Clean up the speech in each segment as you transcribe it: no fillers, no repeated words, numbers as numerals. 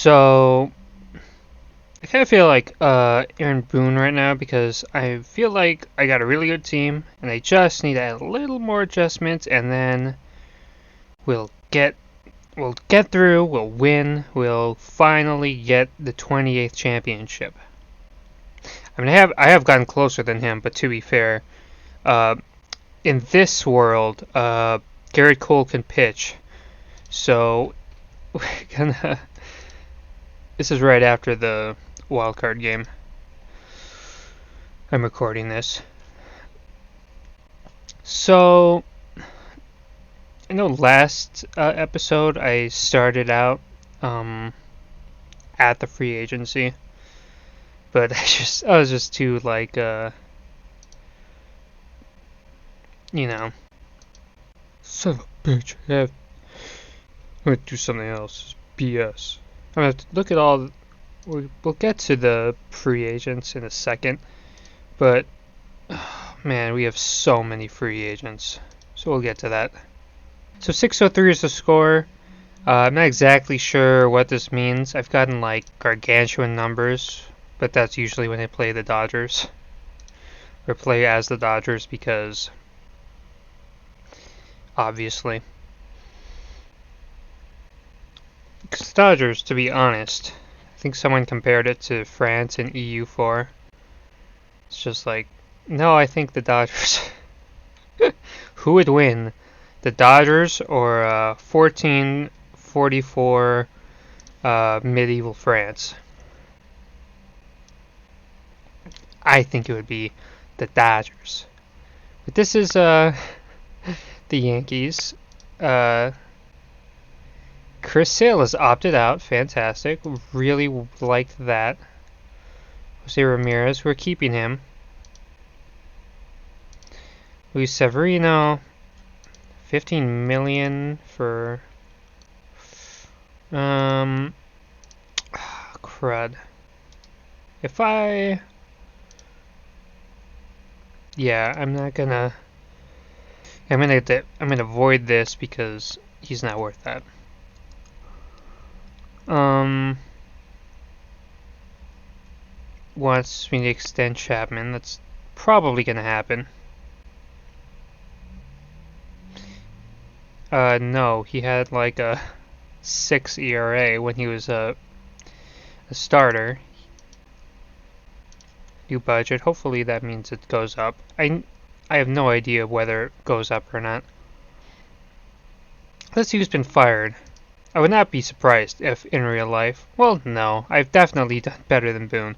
So I kind of feel like Aaron Boone right now because I feel like I got a really good team and I just need to add a little more adjustments and then we'll get through, we'll win, we'll finally get the 28th championship. I mean, I have gotten closer than him, but to be fair, uh, in this world, Garrett Cole can pitch, so we're gonna. This is right after the wild card game. I'm recording this, so I know last episode I started out at the free agency, but I was just too like you know, son of a bitch. I'm gonna do something else. BS. I'm gonna have to look at all. We'll get to the free agents in a second, but man, we have so many free agents, so we'll get to that. So 603 is the score. I'm not exactly sure what this means. I've gotten like gargantuan numbers, but that's usually when I play the Dodgers or play as the Dodgers because obviously. Because the Dodgers, to be honest, I think someone compared it to France and EU4. It's just like, no, I think the Dodgers. Who would win? The Dodgers or 1444 medieval France? I think it would be the Dodgers. But this is the Yankees. Chris Sale has opted out. Fantastic. Really liked that. Jose Ramirez, we're keeping him. Luis Severino, 15 million for crud. I'm gonna avoid this because he's not worth that. Wants me to extend Chapman. That's probably gonna happen. No, he had like a 6 ERA when he was a starter. New budget. Hopefully that means it goes up. I have no idea whether it goes up or not. Let's see who's been fired. I would not be surprised if in real life. Well, no, I've definitely done better than Boone.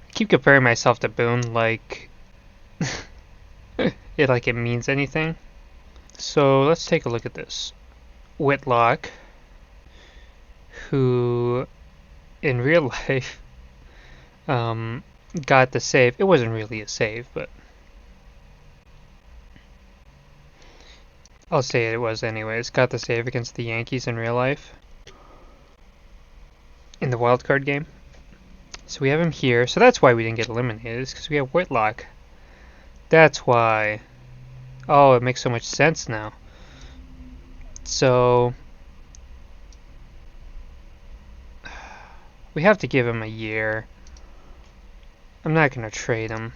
I keep comparing myself to Boone like it means anything. So let's take a look at this. Whitlock, who in real life got the save. It wasn't really a save, but I'll say it was anyways. Got the save against the Yankees in real life in the wild card game. So we have him here. So that's why we didn't get eliminated. It's because we have Whitlock. That's why. Oh, it makes so much sense now. So we have to give him a year. I'm not going to trade him.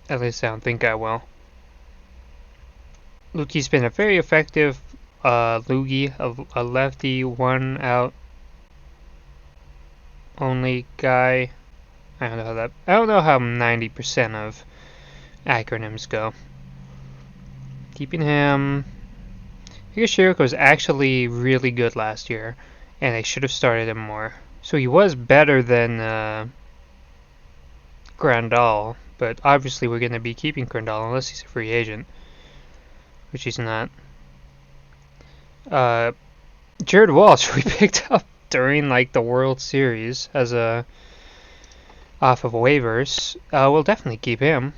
At least I don't think I will. Lukey's been a very effective loogie, a lefty, one out only guy. I don't know how 90% of acronyms go. Keeping him. Higashioka was actually really good last year, and I should have started him more. So he was better than Grandal, but obviously we're going to be keeping Grandal unless he's a free agent, which he's not. Jared Walsh we picked up during like the World Series as a off of waivers. We'll definitely keep him,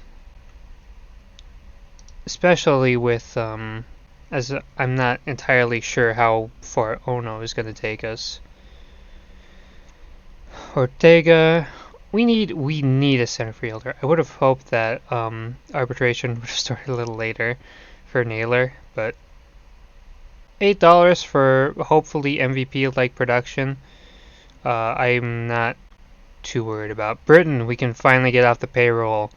especially with as I'm not entirely sure how far Ono is going to take us. Ortega, we need a center fielder. I would have hoped that arbitration would have started a little later for Naylor, but I don't know. I have no idea whether it goes up or not. Let's see who's been fired. I would not be surprised if in real life. Well, no, I've definitely done better than Boone. I keep comparing myself to Boone like it means anything. So $8 for hopefully MVP-like production. I'm not too worried about. Britain, we can finally get off the payroll.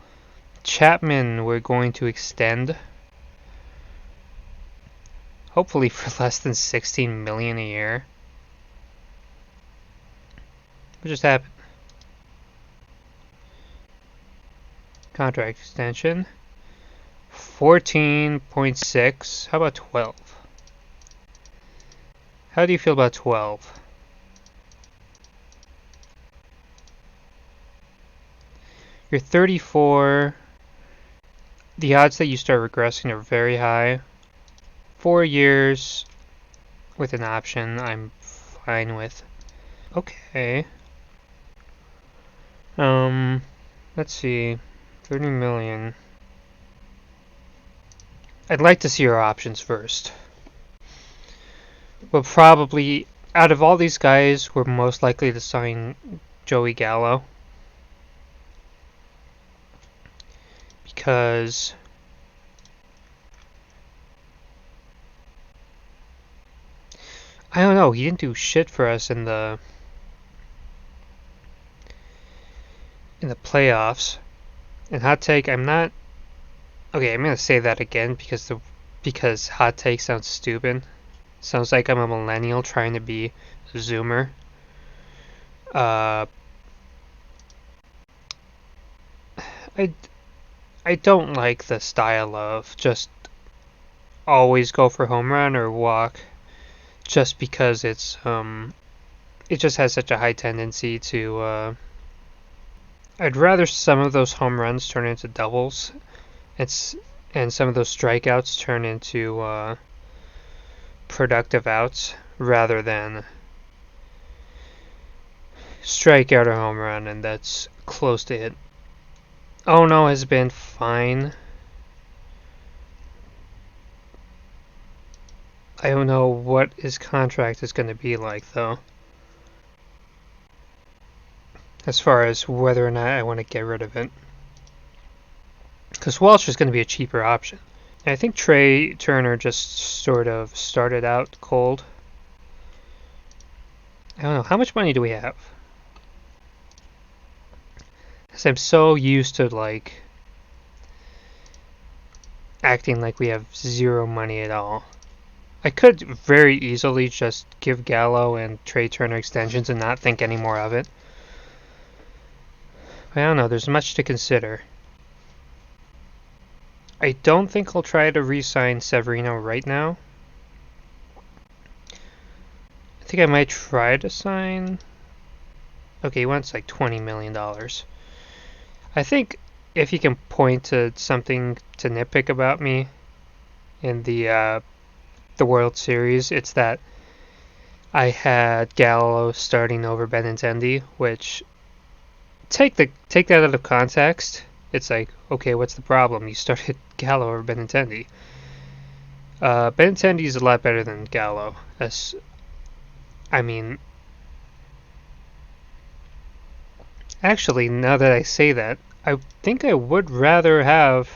Chapman, we're going to extend. Hopefully for less than 16 million a year. What just happened? Contract extension. 14.6. How about 12? How do you feel about 12? You're 34. The odds that you start regressing are very high. 4 years with an option, I'm fine with. Okay. Let's see. 30 million. I'd like to see our options first. We'll probably, out of all these guys, we're most likely to sign Joey Gallow. Because I don't know, he didn't do shit for us in the playoffs. And hot take, I'm not. Okay, I'm gonna say that again because hot take sounds stupid. Sounds like I'm a millennial trying to be a Zoomer. I don't like the style of just always go for home run or walk, just because it just has such a high tendency to. I'd rather some of those home runs turn into doubles, and some of those strikeouts turn into productive outs rather than strikeout or home run, and that's close to it. Oh no, has been fine. I don't know what his contract is going to be like though, as far as whether or not I want to get rid of it. Because Walsh is going to be a cheaper option. And I think Trey Turner just sort of started out cold. I don't know, how much money do we have? Because I'm so used to like acting like we have zero money at all. I could very easily just give Gallow and Trey Turner extensions and not think any more of it. But I don't know, there's much to consider. I don't think I'll try to re-sign Severino right now. I think I might try to sign. Okay, he wants like $20 million. I think if you can point to something to nitpick about me in the World Series, it's that I had Gallo starting over Benintendi, which take that out of context. It's like, okay, what's the problem? You started Gallo over Benintendi. Benintendi is a lot better than Gallo. Actually, now that I say that, I think I would rather have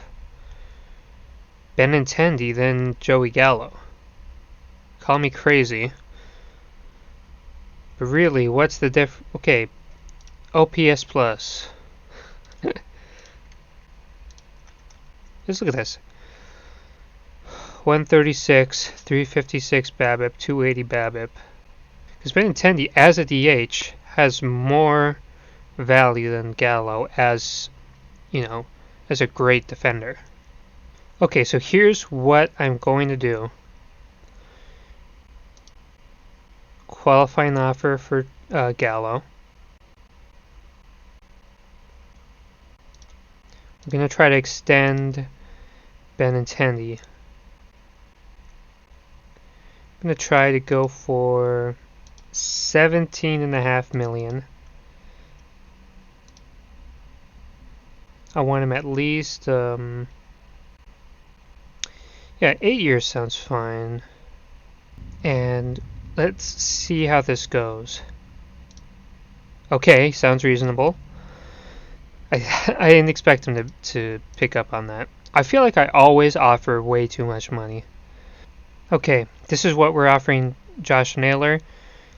Benintendi than Joey Gallo. Call me crazy. But really, what's the Okay, OPS plus. Just look at this. 136, 356 BABIP, 280 BABIP. Because Benintendi, as a DH, has more value than Gallo as, as a great defender. Okay, so here's what I'm going to do. Qualifying offer for Gallo. I'm going to try to extend Benintendi. I'm going to try to go for 17.5 million. I want him at least, 8 years sounds fine. And let's see how this goes. Okay, sounds reasonable. I didn't expect him to pick up on that. I feel like I always offer way too much money. Okay, This is what we're offering Josh Naylor.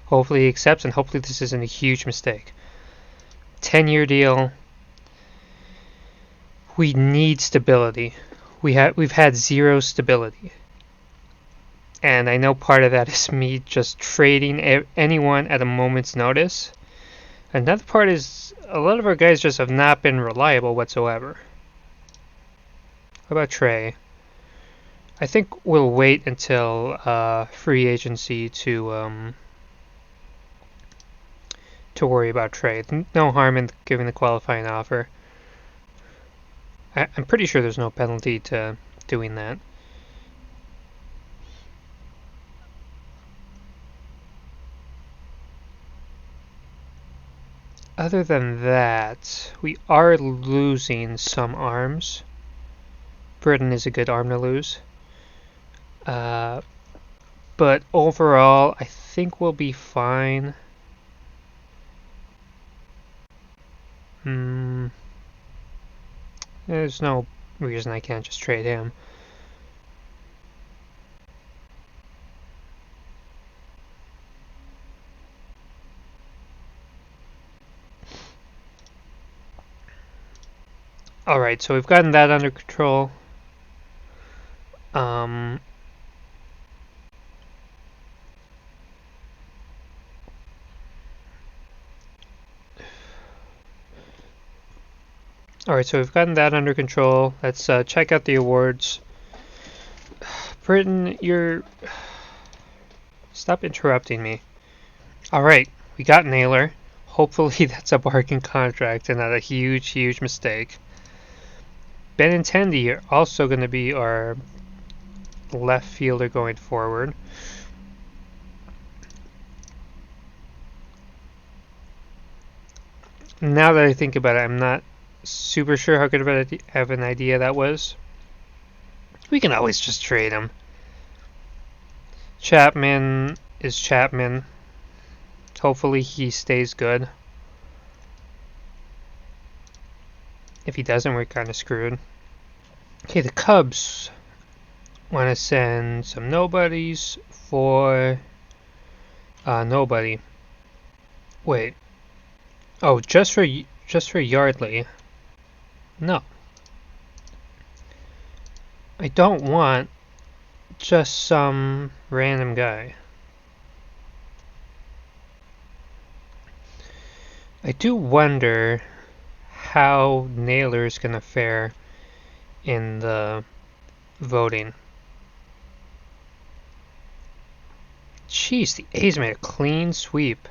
Hopefully he accepts, and hopefully this isn't a huge mistake. 10-year deal. We need stability. We've had zero stability. And I know part of that is me just trading anyone at a moment's notice. Another part is a lot of our guys just have not been reliable whatsoever. How about Trey? I think we'll wait until free agency to worry about Trey. No harm in giving the qualifying offer. I'm pretty sure there's no penalty to doing that. Other than that, we are losing some arms. Britain is a good arm to lose. But overall, I think we'll be fine. There's no reason I can't just trade him. Alright, so we've gotten that under control. Alright, so we've gotten that under control. Let's check out the awards. Britain, you're... Stop interrupting me. Alright, we got Naylor. Hopefully that's a bargain contract and not a huge, huge mistake. Benintendi are also going to be our left fielder going forward. Now that I think about it, I'm not super sure how good of an idea that was. We can always just trade him. Chapman is Chapman. Hopefully he stays good. If he doesn't, we're kind of screwed. Okay, the Cubs want to send some nobodies for nobody. Wait. Oh, just for Yardley. No. I don't want just some random guy. I do wonder how Naylor's gonna fare in the voting. Jeez, the A's made a clean sweep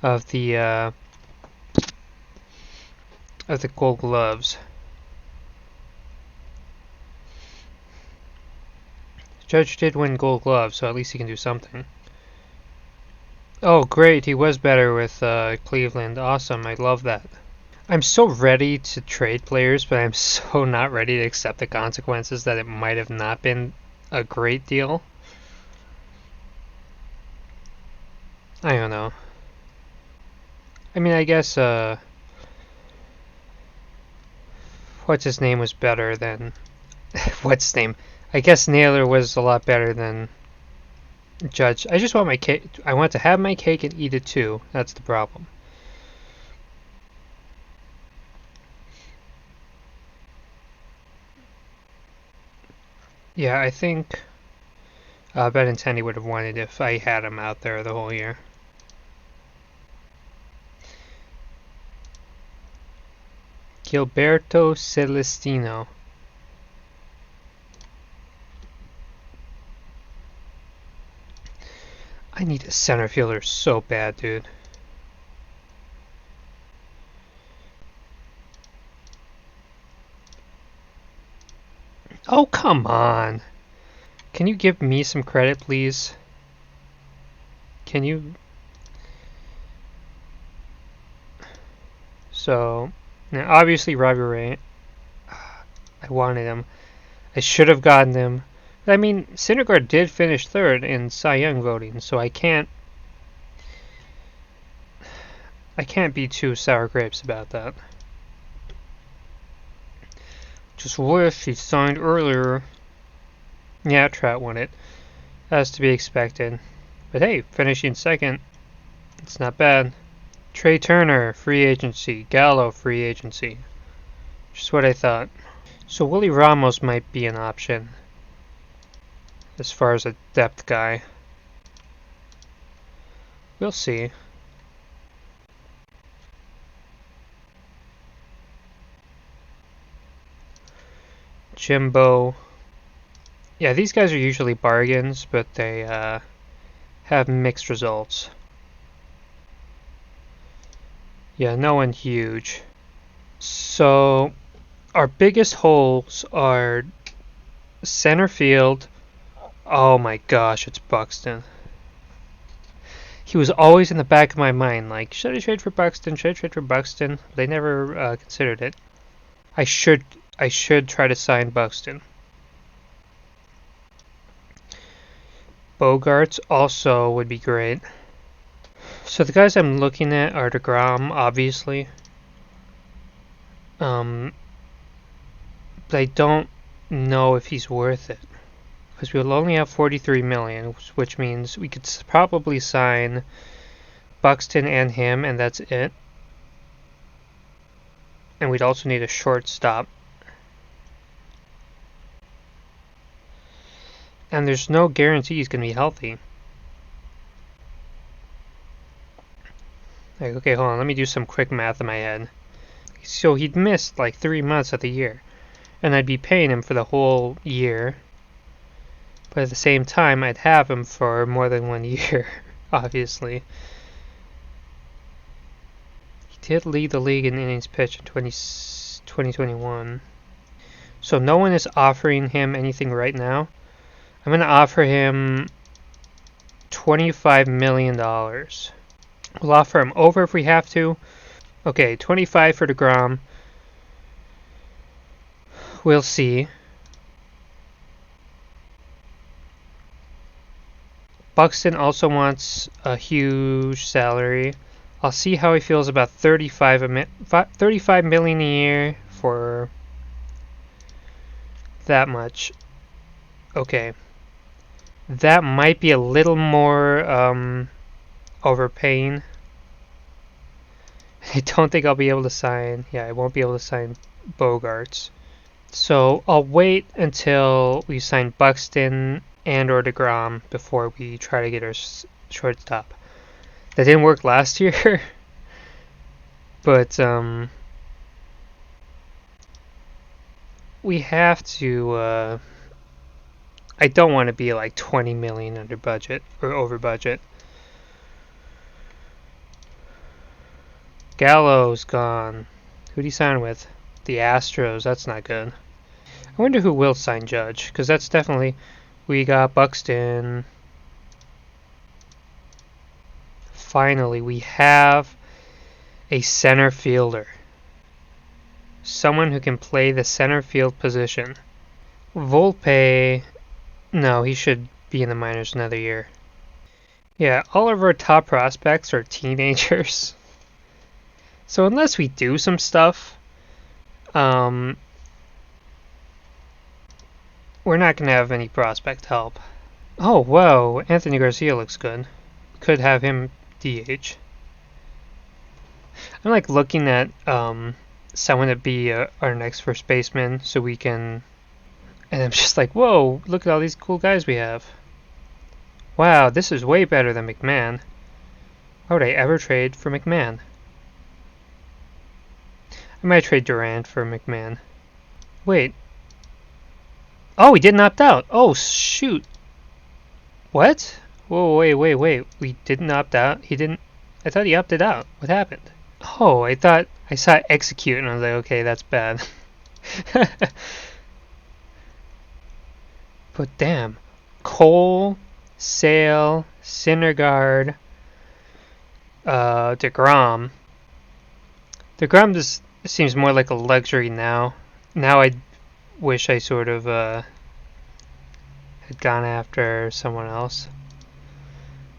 of the Gold Gloves. Judge did win Gold Gloves, so at least he can do something. Oh, great, he was better with Cleveland. Awesome, I love that. I'm so ready to trade players, but I'm so not ready to accept the consequences that it might have not been a great deal. I don't know. I mean, I guess, what's his name was better than... what's his name? I guess Naylor was a lot better than Judge. I just want my cake. I want to have my cake and eat it too. That's the problem. Yeah, I think Benintendi would have won it if I had him out there the whole year. Gilberto Celestino. I need a center fielder so bad, dude. Oh, come on. Can you give me some credit, please? Can you... So, now obviously Robbie Ray. I wanted him. I should have gotten him. I mean, Syndergaard did finish third in Cy Young voting, so I can't be too sour grapes about that. Just wish he signed earlier. Yeah, Trout won it. As to be expected. But hey, finishing second, it's not bad. Trey Turner, free agency. Gallow, free agency. Just what I thought. So Willie Ramos might be an option as far as a depth guy. We'll see. Jimbo. Yeah, these guys are usually bargains, but they have mixed results. Yeah, no one huge. So our biggest holes are center field. Oh my gosh, it's Buxton. He was always in the back of my mind, like, should I trade for Buxton? Should I trade for Buxton? They never considered it. I should try to sign Buxton. Bogarts also would be great. So the guys I'm looking at are DeGrom, obviously. But I don't know if he's worth it. Because we'll only have 43 million, which means we could probably sign Buxton and him, and that's it. And we'd also need a shortstop. And there's no guarantee he's going to be healthy. Like, okay, hold on, let me do some quick math in my head. So he'd missed like 3 months of the year. And I'd be paying him for the whole year. But at the same time, I'd have him for more than 1 year, obviously. He did lead the league in innings pitched in 2021. So no one is offering him anything right now. I'm going to offer him $25 million. We'll offer him over if we have to. Okay, 25 for DeGrom. We'll see. Buxton also wants a huge salary. I'll see how he feels about 35 million a year for that much. Okay. That might be a little more overpaying. I don't think I'll be able to sign. Yeah, I won't be able to sign Bogarts. So I'll wait until we sign Buxton and or DeGrom before we try to get our shortstop. That didn't work last year, but we have to. I don't want to be like 20 million under budget or over budget. Gallow's gone. Who'd he sign with? The Astros. That's not good. I wonder who will sign Judge, because that's definitely. We got Buxton. Finally, we have a center fielder. Someone who can play the center field position. Volpe. No, he should be in the minors another year. Yeah, all of our top prospects are teenagers. So unless we do some stuff, we're not going to have any prospect help. Oh, whoa, Anthony Garcia looks good. Could have him DH. I'm like looking at someone to be our next first baseman so we can... And I'm just like, whoa, look at all these cool guys we have. Wow, this is way better than McMahon. Why would I ever trade for McMahon? I might trade Durant for McMahon. Wait. Oh, he didn't opt out. Oh, shoot. What? Whoa, wait. We didn't opt out? He didn't... I thought he opted out. What happened? Oh, I thought... I saw execute and I was like, okay, that's bad. But damn. Cole, Sale, Syndergaard, DeGrom. DeGrom just seems more like a luxury now. Now I wish I sort of had gone after someone else.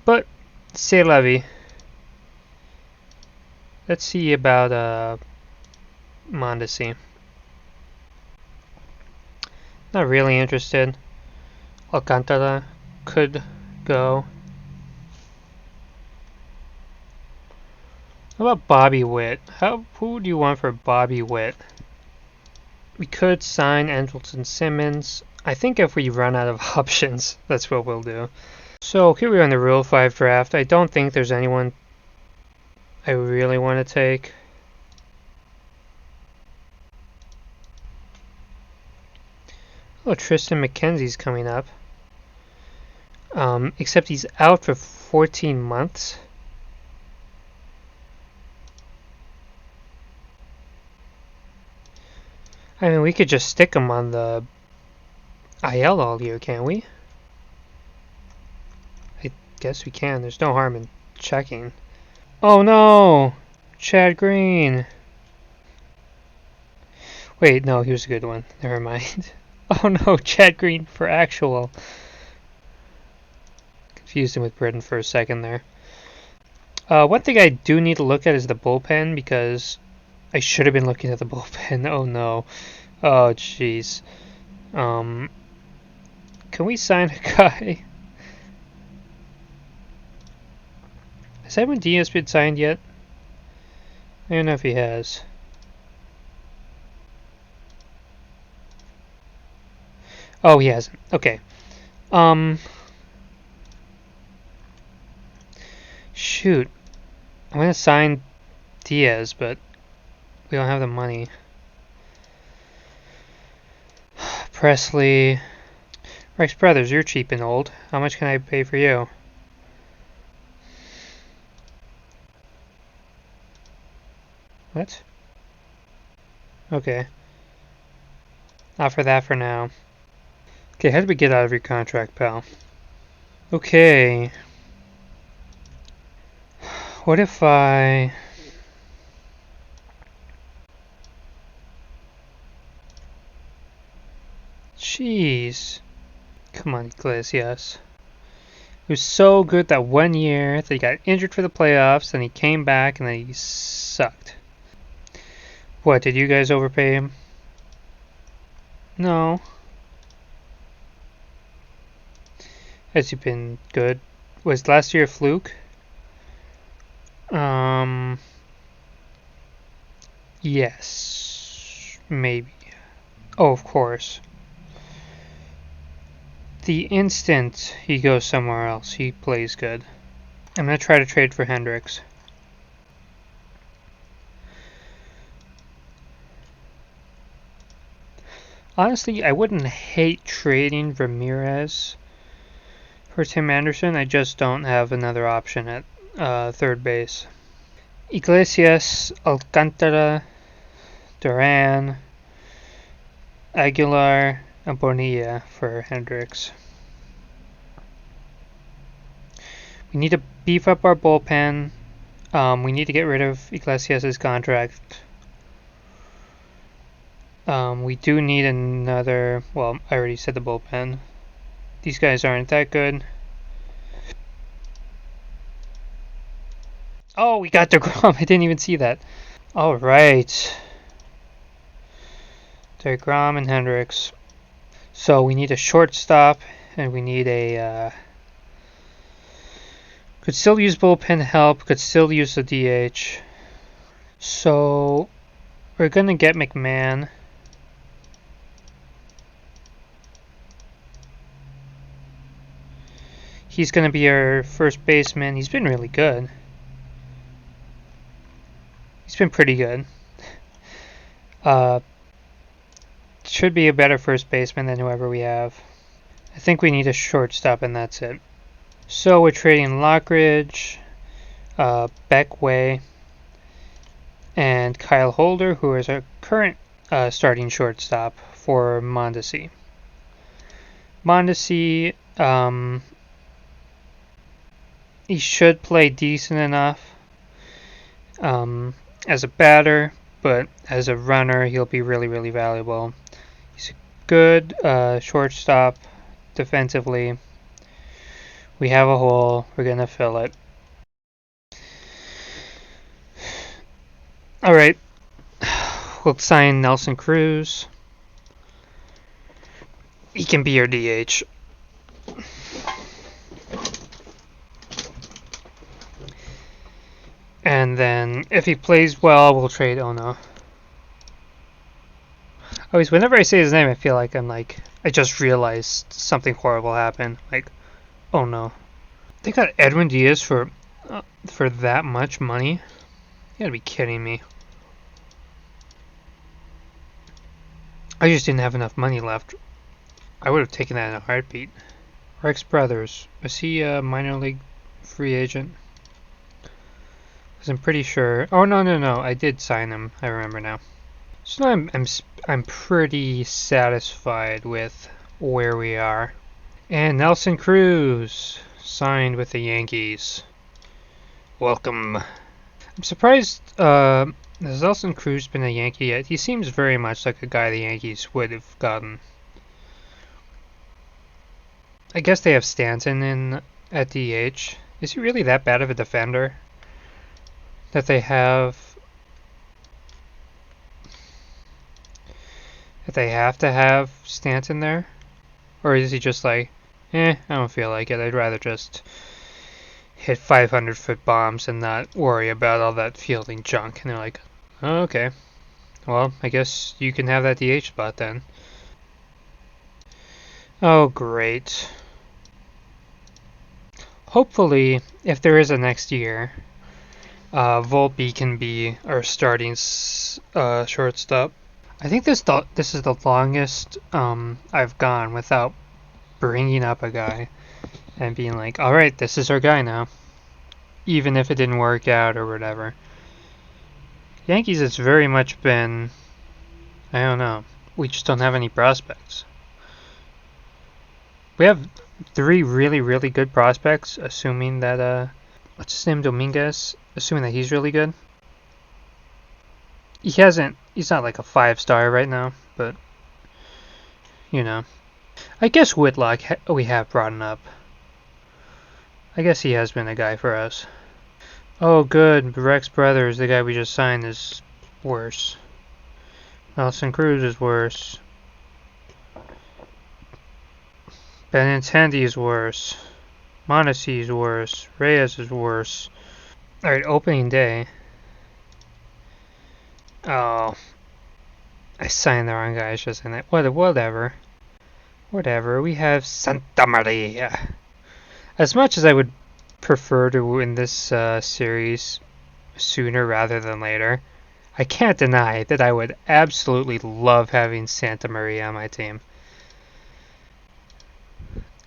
But, c'est la vie. Let's see about Mondesi. Not really interested. Alcantara, could go. How about Bobby Witt? Who do you want for Bobby Witt? We could sign Andrelton Simmons. I think if we run out of options, that's what we'll do. So here we are in the Rule 5 draft. I don't think there's anyone I really want to take. Oh, Tristan McKenzie's coming up. Except he's out for 14 months. I mean, we could just stick him on the IL all year, can't we? I guess we can. There's no harm in checking. Oh no! Chad Green! Wait, no, here's a good one. Never mind. Oh no, Chad Green for actual. Confused him with Britton for a second there. One thing I do need to look at is the bullpen, because I should have been looking at the bullpen. Oh no. Oh jeez. Can we sign a guy? Has Edwin Diaz been signed yet? I don't know if he has. Oh, he hasn't. Okay. Shoot. I'm gonna sign Diaz, but we don't have the money. Presley. Rice Brothers, you're cheap and old. How much can I pay for you? What? Okay. Not for that for now. Okay, how did we get out of your contract, pal? Okay. What if I... Jeez. Come on, Iglesias. He was so good that 1 year that he got injured for the playoffs, then he came back and then he sucked. What, did you guys overpay him? No. Has he been good? Was last year a fluke? Yes. Maybe. Oh, of course. The instant he goes somewhere else, he plays good. I'm going to try to trade for Hendricks. Honestly, I wouldn't hate trading Ramirez for Tim Anderson. I just don't have another option at third base. Iglesias, Alcantara, Duran, Aguilar, and Bonilla for Hendricks. We need to beef up our bullpen. We need to get rid of Iglesias' contract. We do need another... Well, I already said the bullpen. These guys aren't that good. Oh, we got DeGrom. I didn't even see that. Alright. DeGrom and Hendricks. So we need a shortstop, and we need a... could still use bullpen help, could still use the DH. So we're going to get McMahon. He's going to be our first baseman. He's been really good. He's been pretty good. Should be a better first baseman than whoever we have. I think we need a shortstop, and that's it. So we're trading Lockridge, Beckway, and Kyle Holder, who is our current starting shortstop, for Mondesi. Mondesi, he should play decent enough as a batter, but as a runner, he'll be really, really valuable. He's a good shortstop defensively. We have a hole. We're going to fill it. All right. We'll sign Nelson Cruz. He can be your DH. And then if he plays well, we'll trade Ono. Always, whenever I say his name, I feel like I just realized something horrible happened. Like, oh no. They got Edwin Diaz for that much money? You gotta be kidding me. I just didn't have enough money left. I would have taken that in a heartbeat. Rex Brothers. Was he a minor league free agent? Because I'm pretty sure. Oh no! I did sign him. I remember now. So now I'm pretty satisfied with where we are. And Nelson Cruz signed with the Yankees. Welcome. I'm surprised. Has Nelson Cruz been a Yankee yet? He seems very much like a guy the Yankees would have gotten. I guess they have Stanton in at DH. Is he really that bad of a defender? That they have to have Stanton there? Or is he just like, I don't feel like it. I'd rather just hit 500-foot bombs and not worry about all that fielding junk. And they're like, oh, okay. Well, I guess you can have that DH spot then. Oh, great. Hopefully, if there is a next year, Volpe can be our starting shortstop. I think this is the longest I've gone without bringing up a guy and being like, all right, this is our guy now, even if it didn't work out or whatever. Yankees, it's very much been, I don't know, we just don't have any prospects. We have 3 really, really good prospects, assuming that, what's his name, Dominguez? Assuming that he's really good. He's not like a 5-star right now, but, you know. I guess Whitlock we have brought up. I guess he has been a guy for us. Oh, good. Rex Brothers, the guy we just signed, is worse. Nelson Cruz is worse. Benintendi is worse. Mondesi is worse. Reyes is worse. Alright, opening day. Oh. I signed the wrong guy. I should have signed that. Whatever. Whatever. We have Santa Maria. As much as I would prefer to win this series sooner rather than later, I can't deny that I would absolutely love having Santa Maria on my team.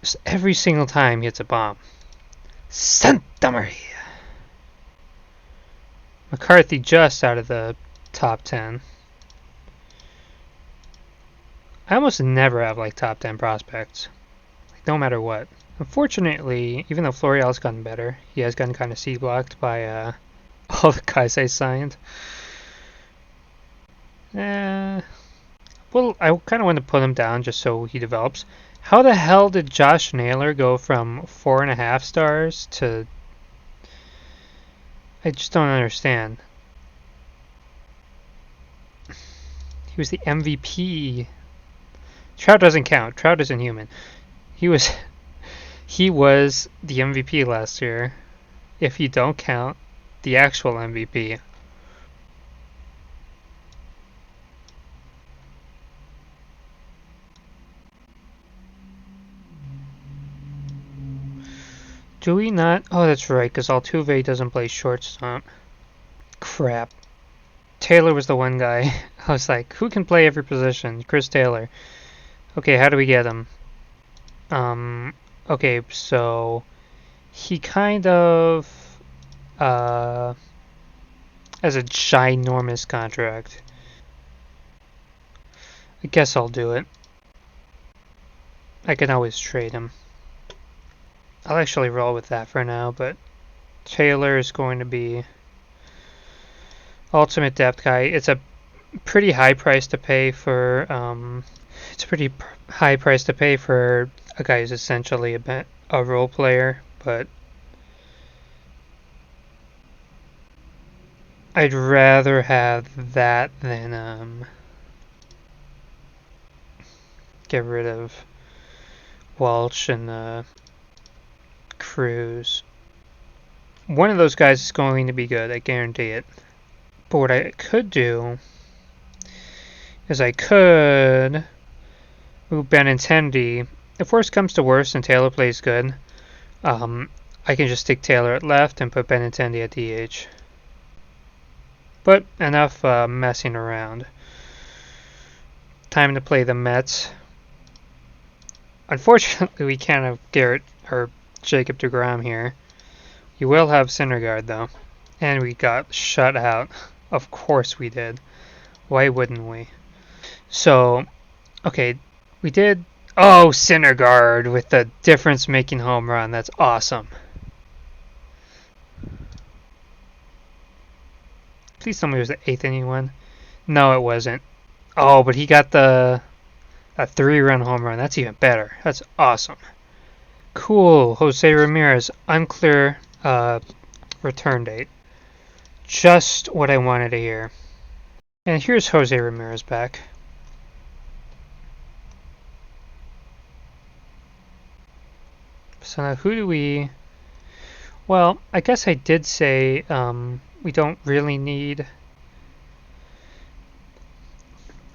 Just every single time he hits a bomb. Santa Maria! McCarthy just out of the top 10. I almost never have like top 10 prospects. Like, no matter what. Unfortunately, even though Florial's gotten better, he has gotten kind of C-blocked by all the guys I signed. Well, I kind of want to put him down just so he develops. How the hell did Josh Naylor go from 4.5 stars to... I just don't understand. He was the MVP. Trout doesn't count. Trout isn't human. He was the MVP last year. If you don't count the actual MVP. Do we not? Oh, that's right, because Altuve doesn't play shortstop. Crap. Taylor was the one guy. I was like, who can play every position? Chris Taylor. Okay, how do we get him? Okay, so he kind of has a ginormous contract. I guess I'll do it. I can always trade him. I'll actually roll with that for now, but Taylor is going to be ultimate depth guy. It's a pretty high price to pay for. It's a pretty high price to pay for a guy who's essentially a role player, but I'd rather have that than get rid of Walsh and Cruz. one of those guys is going to be good, I guarantee it. But what I could do is I could move Benintendi. If worst comes to worst and Taylor plays good, I can just stick Taylor at left and put Benintendi at DH. But enough messing around. Time to play the Mets. Unfortunately, we can't have Garrett or Jacob deGrom here. You will have Syndergaard though. And we got shut out. Of course we did. Why wouldn't we? So, okay, we did... Oh, Syndergaard with the difference-making home run. That's awesome. Please tell me it was the 8th inning one. No, it wasn't. Oh, but he got a 3-run home run. That's even better. That's awesome. Cool. Jose Ramirez. Unclear return date. Just what I wanted to hear. And here's Jose Ramirez back. So now who do we... Well, I guess I did say we don't really need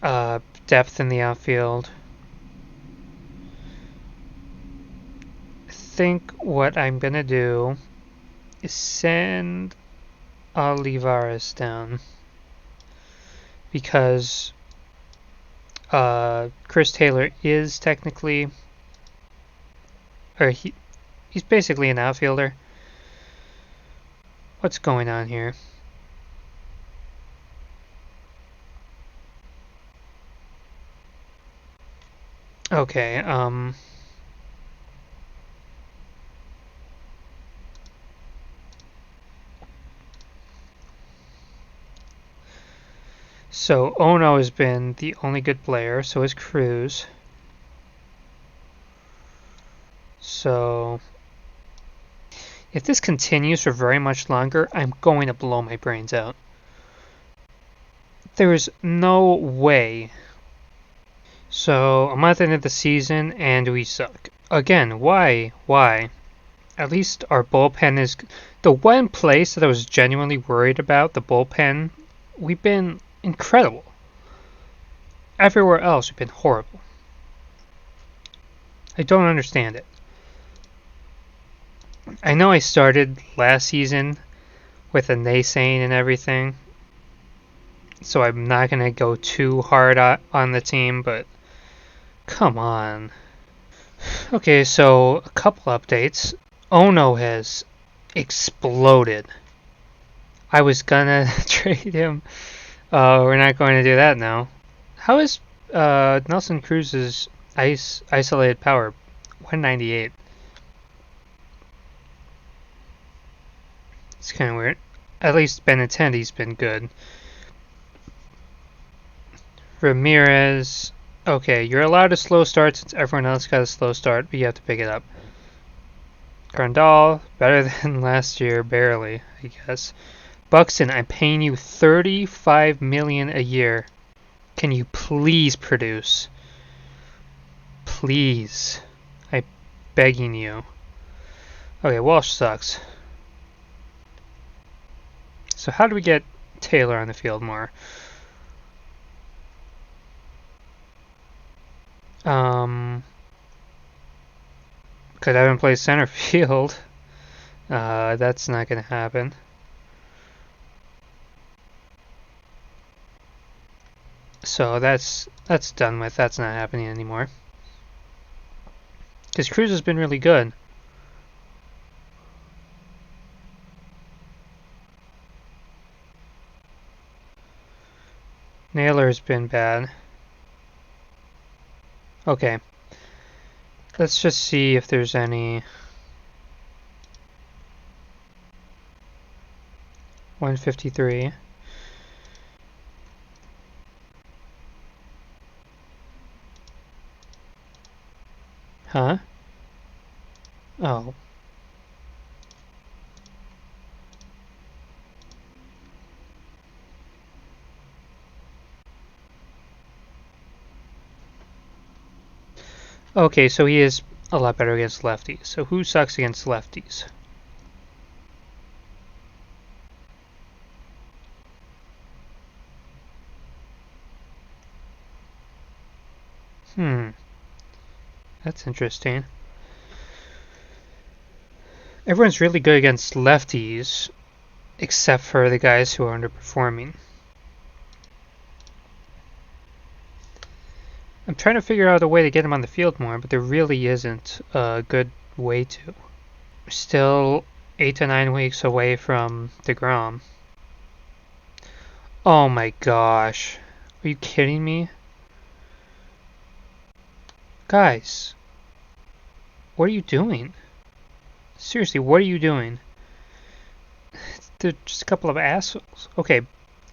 depth in the outfield. I think what I'm going to do is send Olivares down. Because Chris Taylor is technically... Or he's basically an outfielder. What's going on here? Okay, so Ono has been the only good player, so is Cruz. So if this continues for very much longer, I'm going to blow my brains out. There is no way. So a month into the season and we suck. Again, why? Why? At least our bullpen is... The one place that I was genuinely worried about, the bullpen, we've been incredible. Everywhere else, we've been horrible. I don't understand it. I know I started last season with a naysaying and everything, so I'm not going to go too hard on the team, but come on. Okay, so a couple updates. Ono has exploded. I was gonna trade him. We're not going to do that now. How is Nelson Cruz's isolated power? 198. It's kind of weird. At least Benintendi's been good. Ramirez. Okay, you're allowed a slow start since everyone else got a slow start, but you have to pick it up. Grandal, better than last year, barely, I guess. Buxton, I'm paying you $35 million a year. Can you please produce? Please. I'm begging you. Okay, Walsh sucks. So how do we get Taylor on the field more? Could have him play center field. That's not going to happen. So that's done with. That's not happening anymore. Because Cruz has been really good. Naylor's been bad. Okay. Let's just see if there's any... 153. Huh? Oh. Okay, so he is a lot better against lefties. So who sucks against lefties? That's interesting. Everyone's really good against lefties, except for the guys who are underperforming. I'm trying to figure out a way to get him on the field more, but there really isn't a good way to. Still 8 to 9 weeks away from DeGrom. Oh my gosh. Are you kidding me? Guys, what are you doing? Seriously, what are you doing? They're just a couple of assholes. Okay,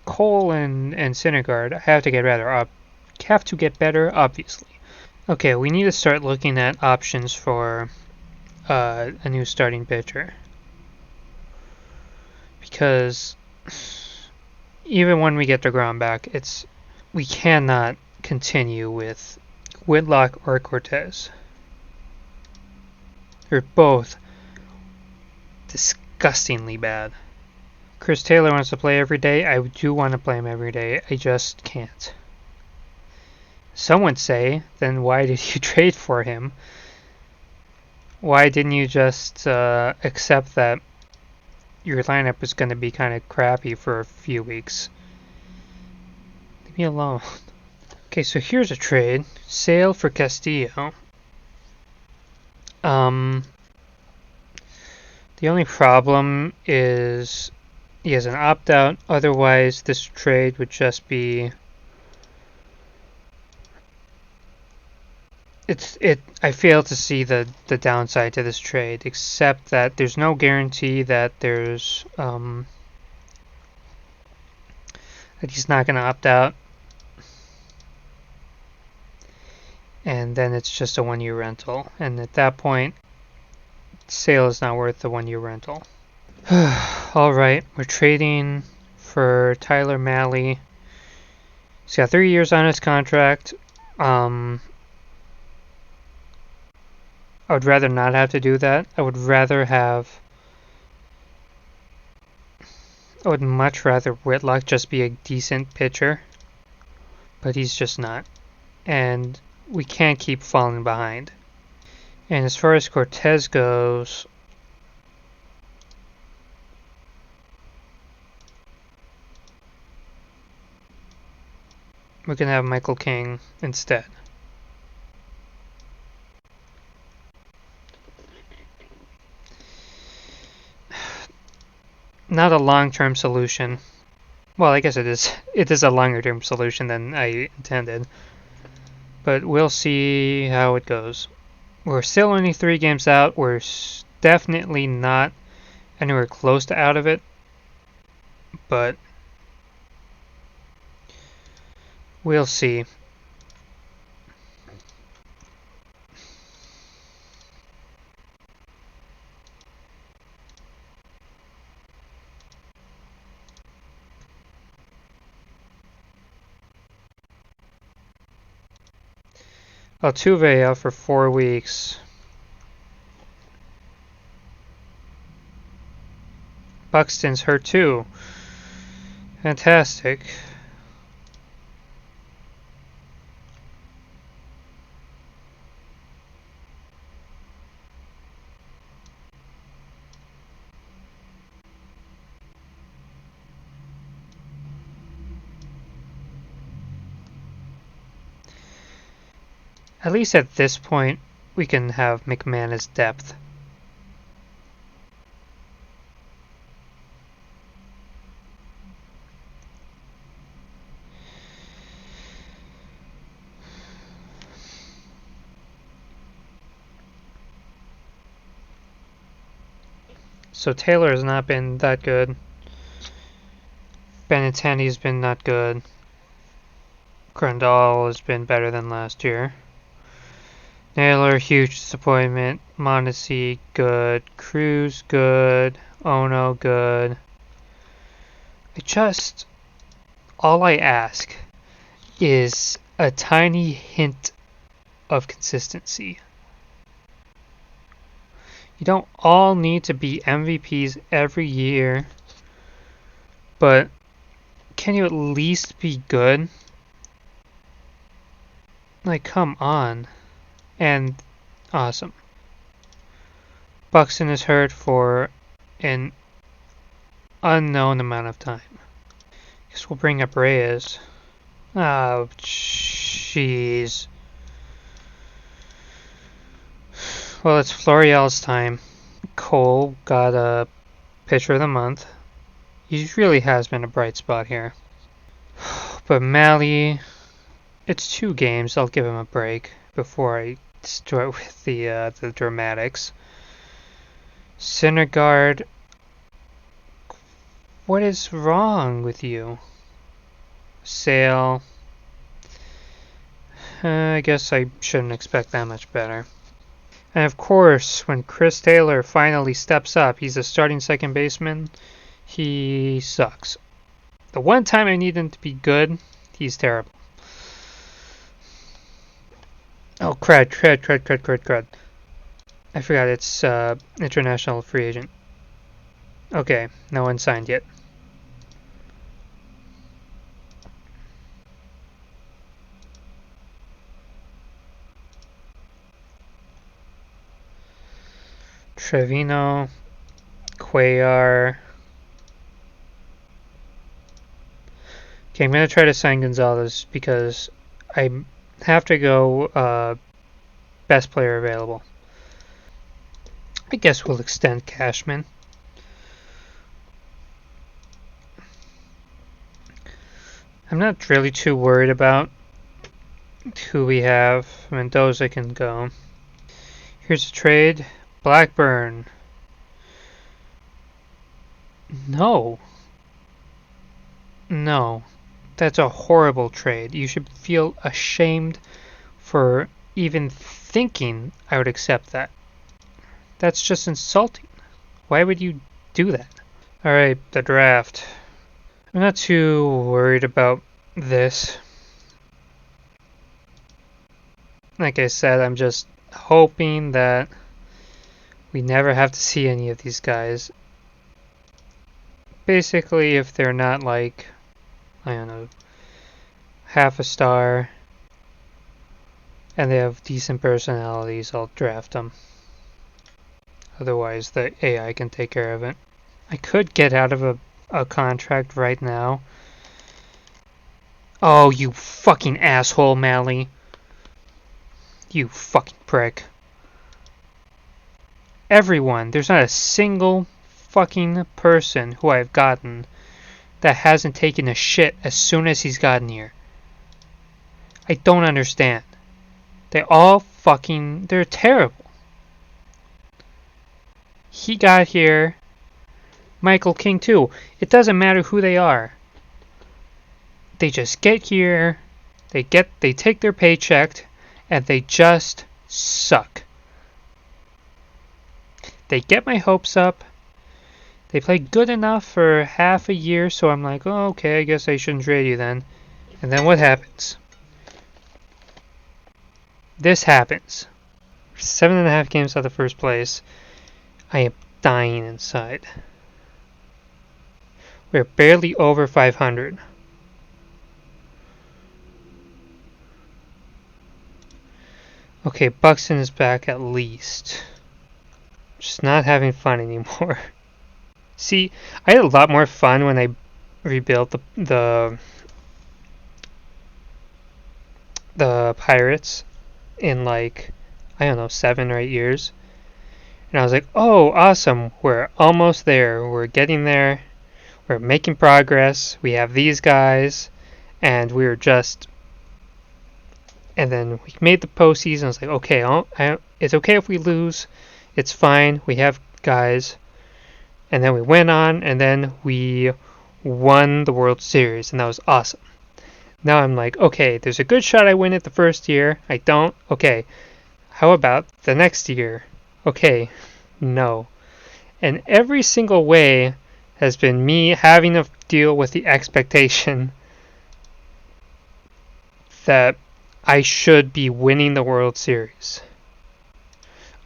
Cole and Syndergaard have to get better, obviously. Okay, we need to start looking at options for a new starting pitcher. Because even when we get DeGrom back, we cannot continue with Whitlock or Cortez. They're both disgustingly bad. Chris Taylor wants to play every day. I do want to play him every day. I just can't. Some would say, then why did you trade for him? Why didn't you just accept that your lineup was going to be kind of crappy for a few weeks? Leave me alone. Okay, so here's a trade. Sale for Castillo. The only problem is he has an opt-out. Otherwise, this trade would just be... I fail to see the downside to this trade, except that there's no guarantee that there's that he's not going to opt out. And then it's just a 1-year rental. And at that point, sale is not worth the 1-year rental. Alright, we're trading for Tyler Malley. He's got 3 years on his contract. I would rather not have to do that. I would much rather Whitlock just be a decent pitcher. But he's just not. And we can't keep falling behind. And as far as Cortez goes, we can have Michael King instead. Not a long-term solution. Well, I guess it is. It is a longer-term solution than I intended. But we'll see how it goes. We're still only 3 games out. We're definitely not anywhere close to out of it. But we'll see. Altuve out for 4 weeks. Buxton's hurt too. Fantastic. At least at this point, we can have McMahon as depth. So Taylor has not been that good. Benintendi's been not good. Grandal has been better than last year. Naylor, huge disappointment. Mondesi, good. Cruz, good. Ono, good. All I ask is a tiny hint of consistency. You don't all need to be MVPs every year, but can you at least be good? Like, come on. And awesome. Buxton is hurt for an unknown amount of time. Guess we'll bring up Reyes. Oh, jeez. Well, it's Florial's time. Cole got a pitcher of the month. He really has been a bright spot here. But Malley, it's 2 games. I'll give him a break before I start with the dramatics. Syndergaard, what is wrong with you? Sale. I guess I shouldn't expect that much better. And of course, when Chris Taylor finally steps up, he's a starting second baseman, he sucks. The one time I need him to be good, he's terrible. Oh, crud. I forgot it's international free agent. Okay, no one signed yet. Trevino, Cuellar. Okay, I'm going to try to sign Gonzalez because I have to go best player available. I guess we'll extend Cashman. I'm not really too worried about who we have. Mendoza can go. Here's a trade. Blackburn. No. That's a horrible trade. You should feel ashamed for even thinking I would accept that. That's just insulting. Why would you do that? Alright, the draft. I'm not too worried about this. Like I said, I'm just hoping that we never have to see any of these guys. Basically, if they're not like, I don't know, half a star and they have decent personalities, I'll draft them. Otherwise, the AI can take care of it. I could get out of a contract right now. Oh, you fucking asshole, Malley. You fucking prick. Everyone, there's not a single fucking person who I've gotten that hasn't taken a shit as soon as he's gotten here. I don't understand. They're terrible. He got here. Michael King too. It doesn't matter who they are. They just get here, they take their paycheck, and they just suck. They get my hopes up. They play good enough for half a year, so I'm like, oh, okay, I guess I shouldn't trade you then. And then what happens? This happens. 7.5 games out of first place. I am dying inside. We're barely over 500. Okay, Buxton is back at least. Just not having fun anymore. See, I had a lot more fun when I rebuilt the Pirates in like, I don't know, 7 or 8 years. And I was like, oh, awesome, we're almost there. We're getting there. We're making progress. We have these guys. And we're just... And then we made the postseason. I was like, okay, it's okay if we lose. It's fine. We have guys. And then we went on, and then we won the World Series, and that was awesome. Now I'm like, okay, there's a good shot I win it the first year. I don't. Okay, how about the next year? Okay, no. And every single way has been me having to deal with the expectation that I should be winning the World Series.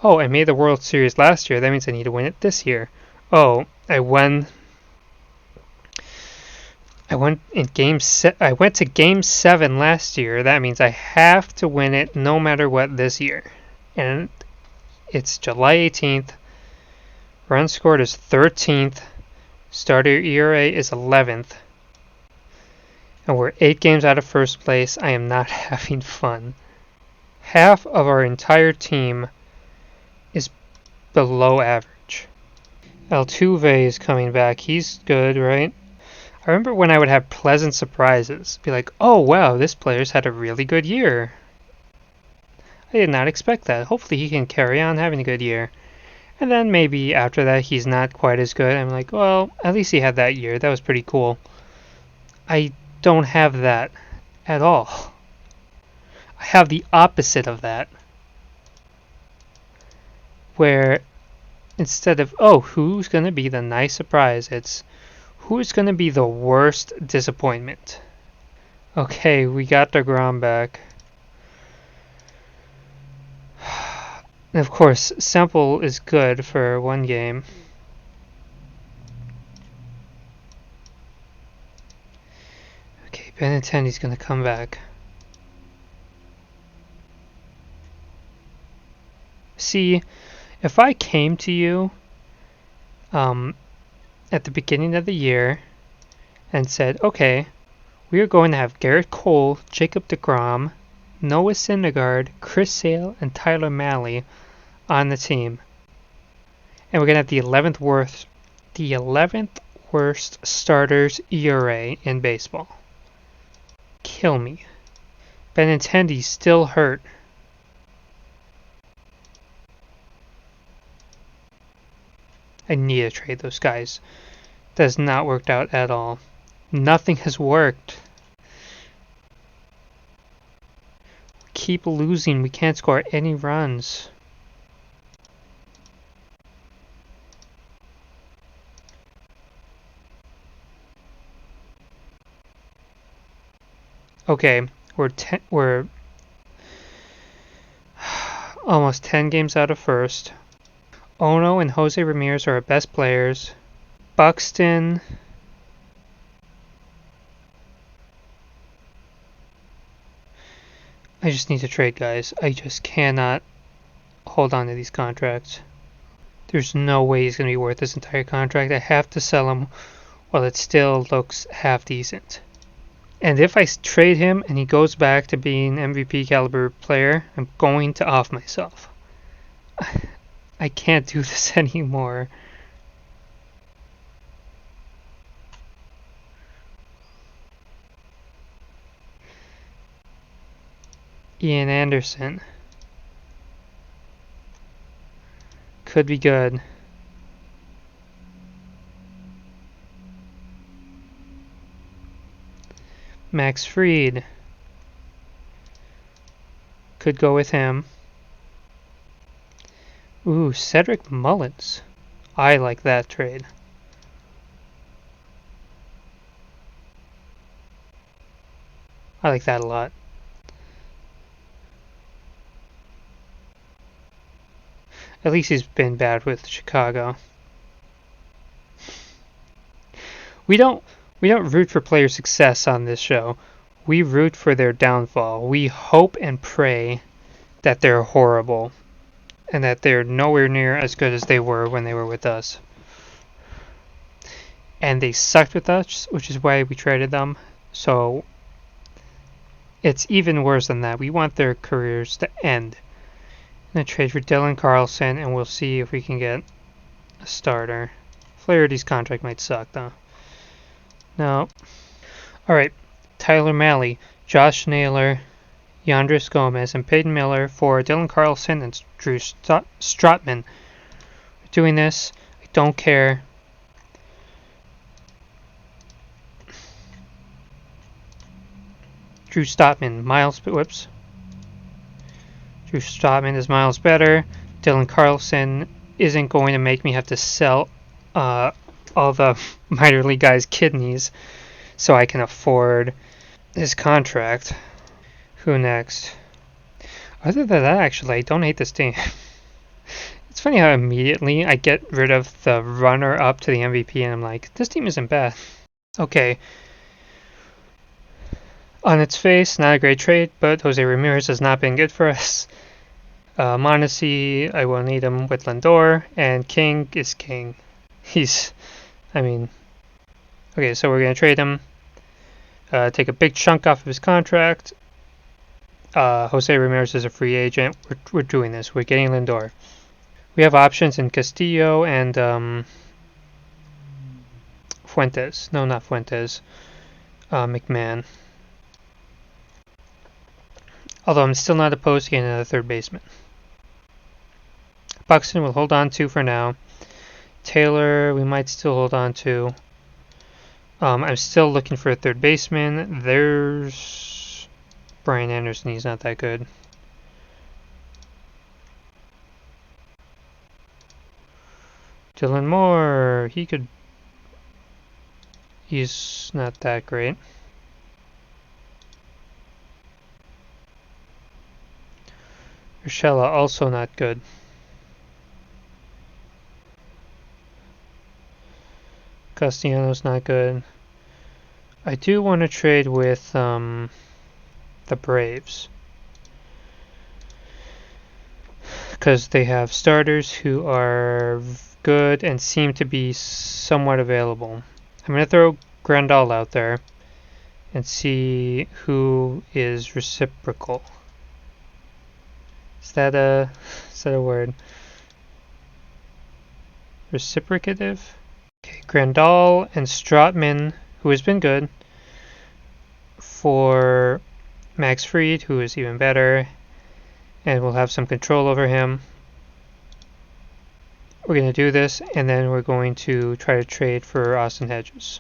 Oh, I made the World Series last year. That means I need to win it this year. Oh, I won I went to game 7 last year. That means I have to win it no matter what this year. And it's July 18th. Runs scored is 13th. Starter ERA is 11th. And we're 8 games out of first place. I am not having fun. Half of our entire team is below average. Altuve is coming back. He's good, right? I remember when I would have pleasant surprises. Be like, oh wow, this player's had a really good year. I did not expect that. Hopefully he can carry on having a good year. And then maybe after that he's not quite as good. I'm like, well, at least he had that year. That was pretty cool. I don't have that at all. I have the opposite of that. Where instead of, oh, who's going to be the nice surprise, it's who's going to be the worst disappointment. Okay, we got DeGrom back. And of course, Semple is good for 1 game. Okay, Benintendi's going to come back. See, if I came to you at the beginning of the year and said, okay, we are going to have Garrett Cole, Jacob DeGrom, Noah Syndergaard, Chris Sale, and Tyler Malley on the team. And we're going to have the 11th worst starters ERA in baseball. Kill me. Benintendi's still hurt. I need to trade those guys. That has not worked out at all. Nothing has worked. We keep losing. We can't score any runs. Okay, we're almost 10 games out of first. Ono and Jose Ramirez are our best players. Buxton. I just need to trade guys. I just cannot hold on to these contracts. There's no way he's going to be worth this entire contract. I have to sell him while it still looks half decent. And if I trade him and he goes back to being MVP caliber player, I'm going to off myself. I can't do this anymore. Ian Anderson. Could be good. Max Fried. Could go with him. Ooh, Cedric Mullins. I like that trade. I like that a lot. At least he's been bad with Chicago. We don't root for player success on this show. We root for their downfall. We hope and pray that they're horrible and that they're nowhere near as good as they were when they were with us. And they sucked with us, which is why we traded them. So it's even worse than that. We want their careers to end. I'm going to trade for Dylan Carlson, and we'll see if we can get a starter. Flaherty's contract might suck, though. No. Alright, Tyler Malley, Josh Naylor, Yandris Gomez, and Peyton Miller for Dylan Carlson and Drew Strotman. We're doing this. I don't care. Drew Strotman is miles better. Dylan Carlson isn't going to make me have to sell all the minor league guys' kidneys so I can afford his contract. Who next? Other than that, actually, I don't hate this team. It's funny how immediately I get rid of the runner-up to the MVP and I'm like, this team isn't bad. Okay, On its face, not a great trade, but Jose Ramirez has not been good for us. Mondesi, I will need him with Lindor, and King is King. Okay, so we're going to trade him, take a big chunk off of his contract. Jose Ramirez is a free agent. We're doing this. We're getting Lindor. We have options in Castillo and Fuentes. No, not Fuentes. McMahon. Although I'm still not opposed to getting another third baseman. Buxton we'll hold on to for now. Taylor we might still hold on to. I'm still looking for a third baseman. There's Brian Anderson. He's not that good. Dylan Moore. He's not that great. Urshela also not good. Castellanos not good. I do want to trade with the Braves because they have starters who are good and seem to be somewhat available. I'm going to throw Grandal out there and see who is reciprocal. Is that a word? Reciprocative? Okay, Grandal and Stratman, who has been good, for Max Fried, who is even better, and we'll have some control over him. We're going to do this, and then we're going to try to trade for Austin Hedges.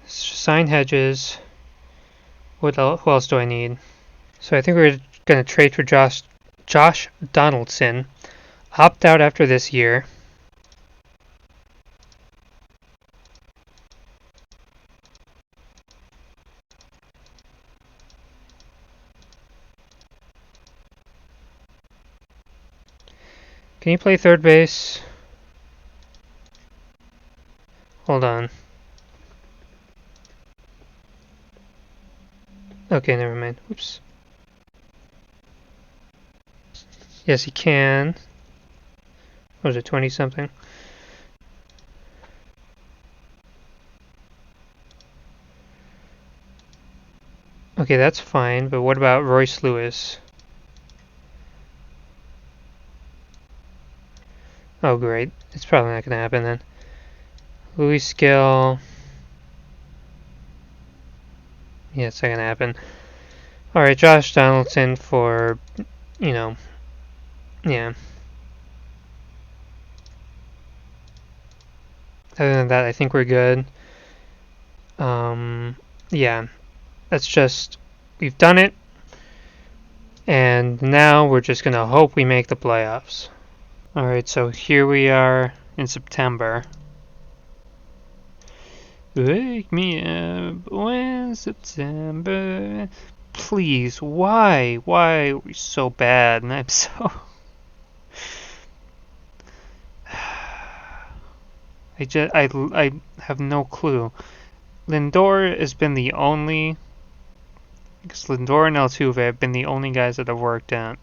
Sign Hedges. Who else do I need? So I think we're going to trade for Josh Donaldson. Opt out after this year. Can you play third base? Hold on. Okay, never mind. Oops. Yes, he can. What was it, 20-something? Okay, that's fine, but what about Royce Lewis? Oh, great. It's probably not going to happen then. Luis Gill. Yeah, it's not going to happen. Alright, Josh Donaldson for, yeah. Other than that, I think we're good. Yeah. That's just, we've done it. And now we're just going to hope we make the playoffs. Alright, so here we are in September. Wake me up when September. Please, why? Why are we so bad? And I'm so. I have no clue. Lindor has been the only. Because Lindor and Altuve have been the only guys that have worked out.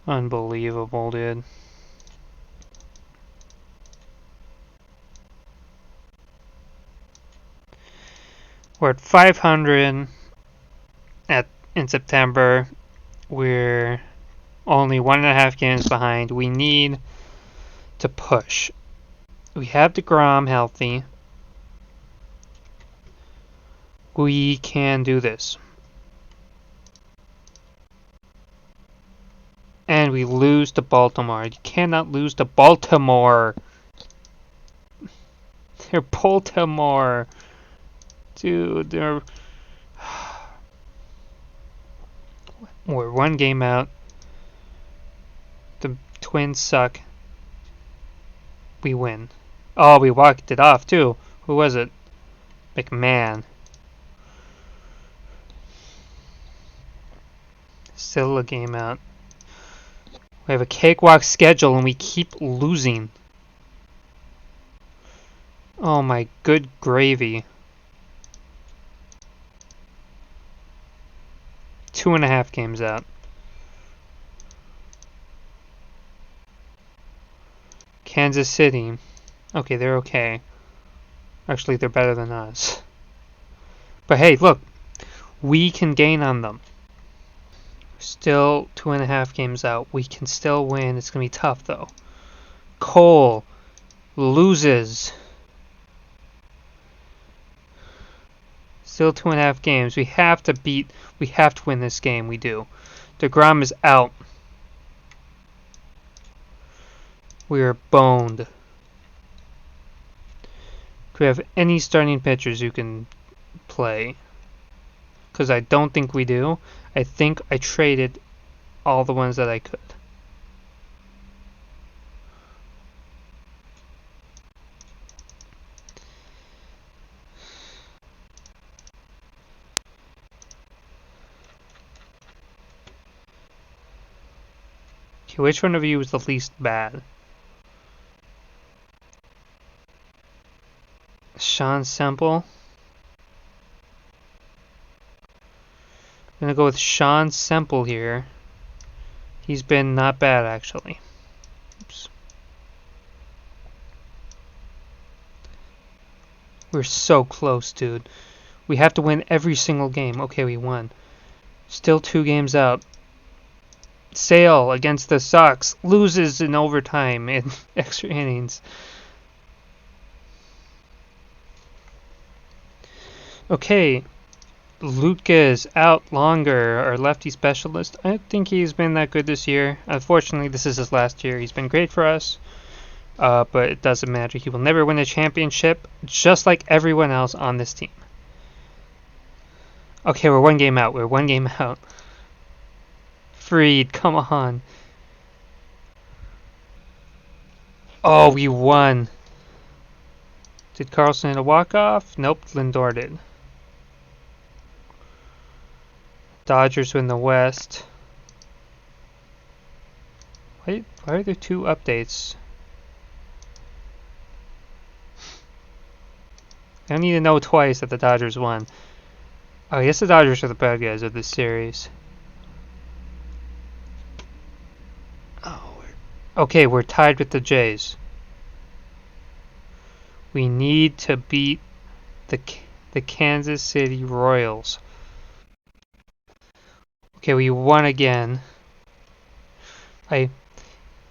Unbelievable, dude. We're at 500 in September. We're only 1.5 games behind. We need to push. We have DeGrom healthy. We can do this. And we lose to Baltimore. You cannot lose to Baltimore. They're Baltimore. Dude, we're one game out. The Twins suck. We win. Oh, we walked it off too. Who was it? McMahon. Still a game out. We have a cakewalk schedule and we keep losing. Oh my good gravy. 2.5 games out. Kansas City. Okay, they're okay. Actually, they're better than us. But hey, look. We can gain on them. Still 2.5 games out. We can still win. It's going to be tough, though. Cole loses. Still 2.5 games. We have to win this game. We do. DeGrom is out. We are boned. Do we have any starting pitchers who can play? Because I don't think we do. I think I traded all the ones that I could. Okay, which one of you is the least bad? Shawn Semple. I'm gonna go with Shawn Semple here. He's been not bad, actually. Oops. We're so close, dude. We have to win every single game. Okay, we won. Still 2 games out. Sale against the Sox loses in overtime in extra innings. Okay, Lutka is out longer, our lefty specialist. I don't think he's been that good this year. Unfortunately, this is his last year. He's been great for us, but it doesn't matter. He will never win a championship, just like everyone else on this team. Okay, we're 1 game out. We're 1 game out. Freed, come on. Oh, we won. Did Carlson hit a walk-off? Nope, Lindor did. Dodgers win the West. Why are there 2 updates? I don't need to know twice that the Dodgers won. Oh, I guess the Dodgers are the bad guys of this series. Oh, okay, we're tied with the Jays. We need to beat the Kansas City Royals. Okay, we won again.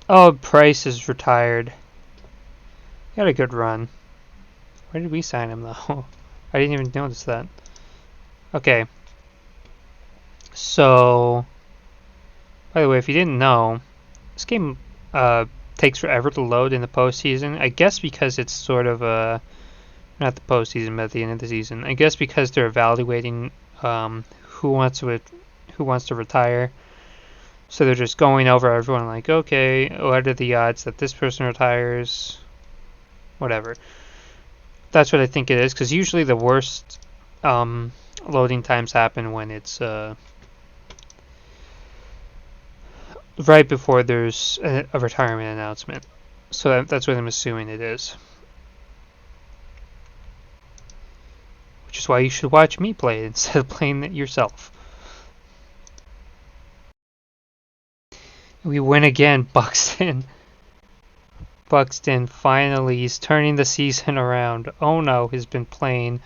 Oh, Price is retired. He had a good run. Where did we sign him, though? I didn't even notice that. Okay. So, by the way, if you didn't know, this game takes forever to load in the postseason. I guess because it's sort of not the postseason, but at the end of the season. I guess because they're evaluating who wants to retire. So they're just going over everyone like, okay, what are the odds that this person retires? Whatever. That's what I think it is, because usually the worst loading times happen when it's right before there's a retirement announcement. So that's what I'm assuming it is. Which is why you should watch me play it instead of playing it yourself. We win again, Buxton. Buxton finally is turning the season around. Oh no, has been playing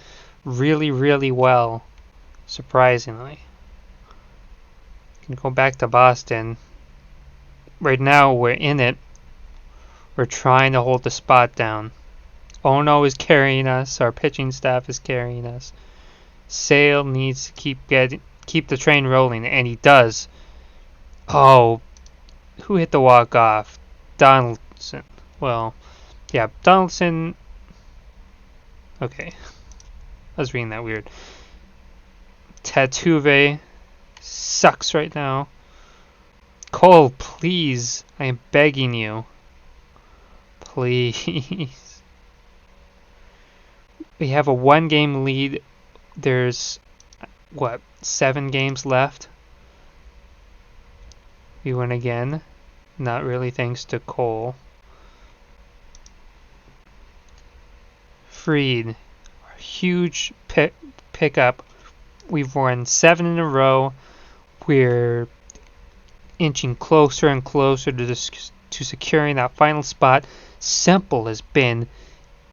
really, really well. Surprisingly. Can go back to Boston. Right now we're in it. We're trying to hold the spot down. Ono is carrying us. Our pitching staff is carrying us. Sale needs to keep the train rolling, and he does. Oh, who hit the walk off? Donaldson. Well, yeah, Donaldson. Okay, I was reading that weird. Tatuve sucks right now. Cole, please, I am begging you. Please. We have a 1-game lead. There's, 7 games left? We win again. Not really thanks to Cole. Freed. Huge pickup. We've won 7 in a row. We're inching closer and closer to securing that final spot. Semple has been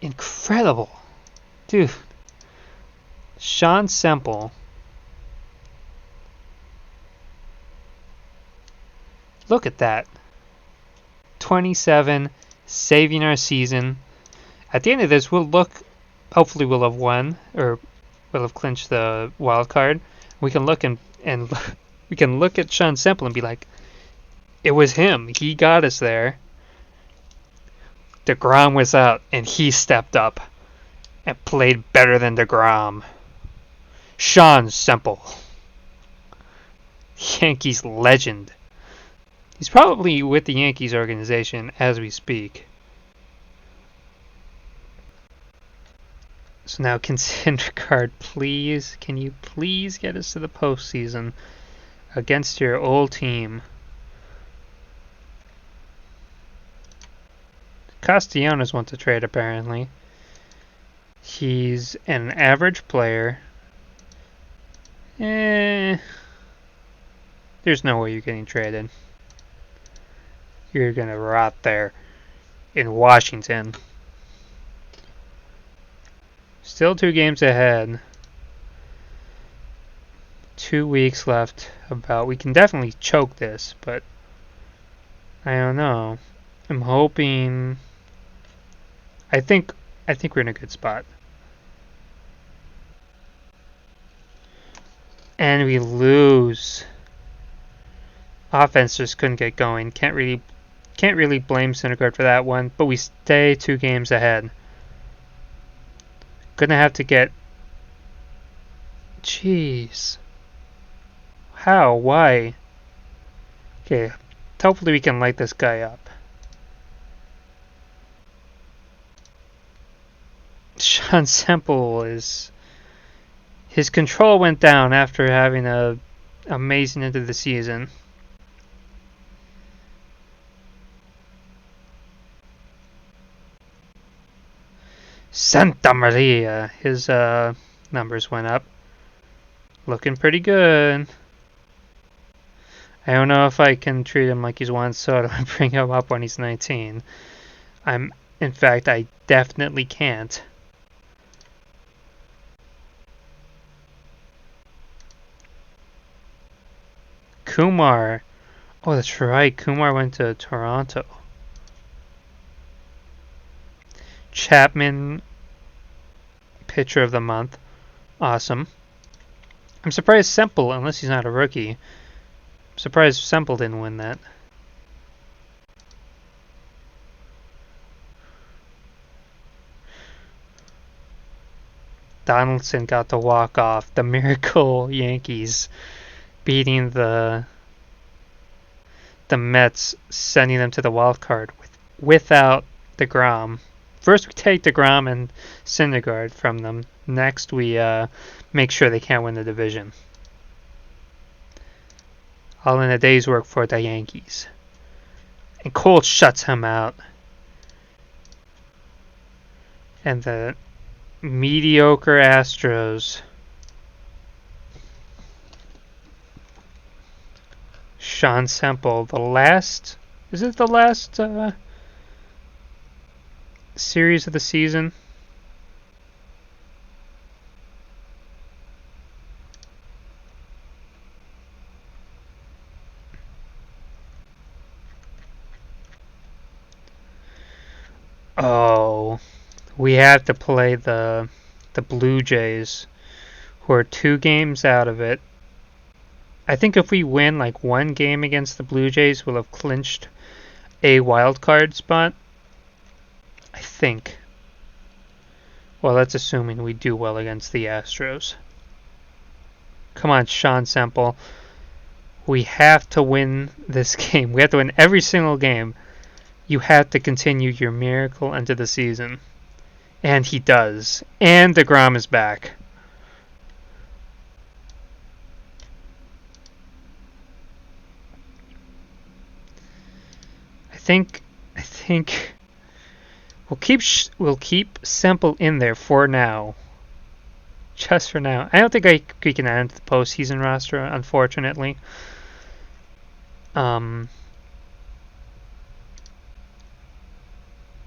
incredible. Dude. Shawn Semple. Look at that. 27, saving our season. At the end of this, hopefully we'll have won, or we'll have clinched the wild card. We can look and we can look at Shawn Semple and be like, it was him. He got us there. DeGrom was out, and he stepped up and played better than DeGrom. Shawn Semple. Yankees legend. He's probably with the Yankees organization as we speak. So now, Syndergaard, please, can you please get us to the postseason against your old team? Castellanos wants to trade, apparently. He's an average player. There's no way you're getting traded. You're gonna rot there in Washington. Still 2 games ahead. 2 weeks left. We can definitely choke this, but I don't know. I'm hoping. I think we're in a good spot. And we lose. Offense just couldn't get going. Can't really blame Syndergaard for that one, but we stay 2 games ahead. Gonna have to get. Jeez. How? Why? Okay. Hopefully we can light this guy up. Shawn Semple is. His control went down after having a amazing end of the season. Santa Maria. His numbers went up. Looking pretty good. I don't know if I can treat him like he's Juan Soto and bring him up when he's 19. In fact, I definitely can't. Kumar. Oh, that's right. Kumar went to Toronto. Chapman, pitcher of the month. Awesome. I'm surprised Semple, unless he's not a rookie. I'm surprised Semple didn't win that. Donaldson got the walk-off. The miracle Yankees beating the Mets, sending them to the wild card without DeGrom. First we take DeGrom and Syndergaard from them. Next we make sure they can't win the division. All in a day's work for the Yankees. And Cole shuts him out. And the mediocre Astros. Shawn Semple, is it the last series of the season? Oh, we have to play the Blue Jays, who are 2 games out of it. I think if we win like 1 game against the Blue Jays, we'll have clinched a wild card spot. I think. Well, that's assuming we do well against the Astros. Come on, Shawn Semple. We have to win this game. We have to win every single game. You have to continue your miracle into the season. And he does. And DeGrom is back. think we'll keep Semple in there for now. Just for now. I don't think we can add him to the postseason roster, unfortunately. Yeah,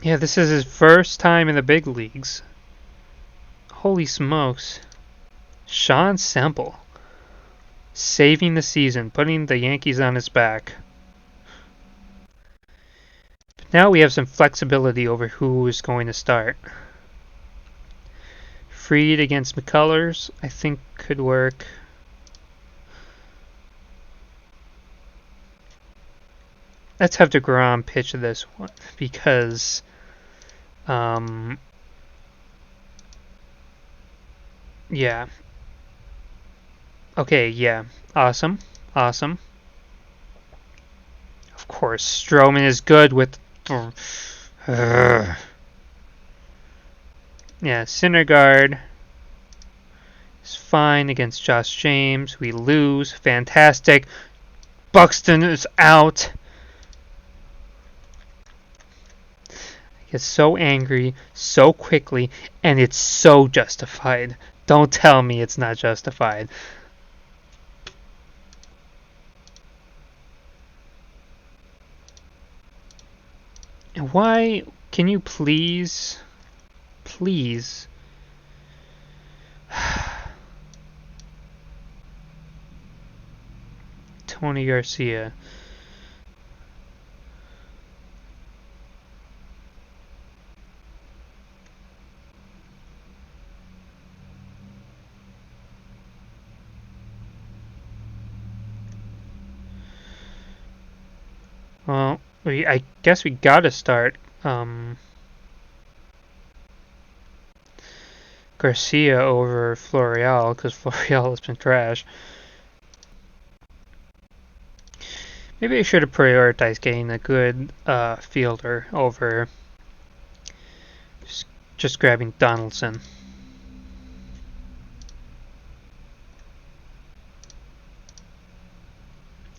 this is his first time in the big leagues. Holy smokes. Shawn Semple. Saving the season, putting the Yankees on his back. But now we have some flexibility over who is going to start. Freed against McCullers, I think could work. Let's have DeGrom pitch this one because yeah. Okay, yeah. Awesome. Of course, Stroman is good with yeah, Syndergaard is fine against Josh James. We lose. Fantastic. Buxton is out. Is so angry so quickly, and it's so justified. Don't tell me it's not justified. And why can you please Tony Garcia. Well, I guess we gotta start Garcia over Florial because Florial has been trash. Maybe I should have prioritized getting a good fielder over just grabbing Donaldson.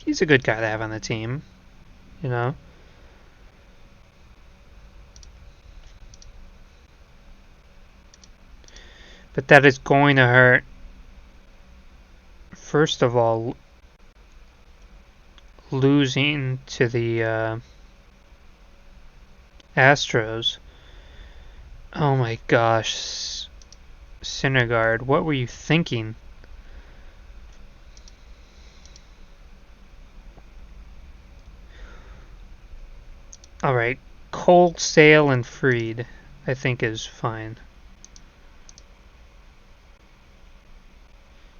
He's a good guy to have on the team, you know. But that is going to hurt. First of all, losing to the Astros. Oh my gosh. Syndergaard, what were you thinking? Alright, Cole, Sale, and Freed, I think is fine.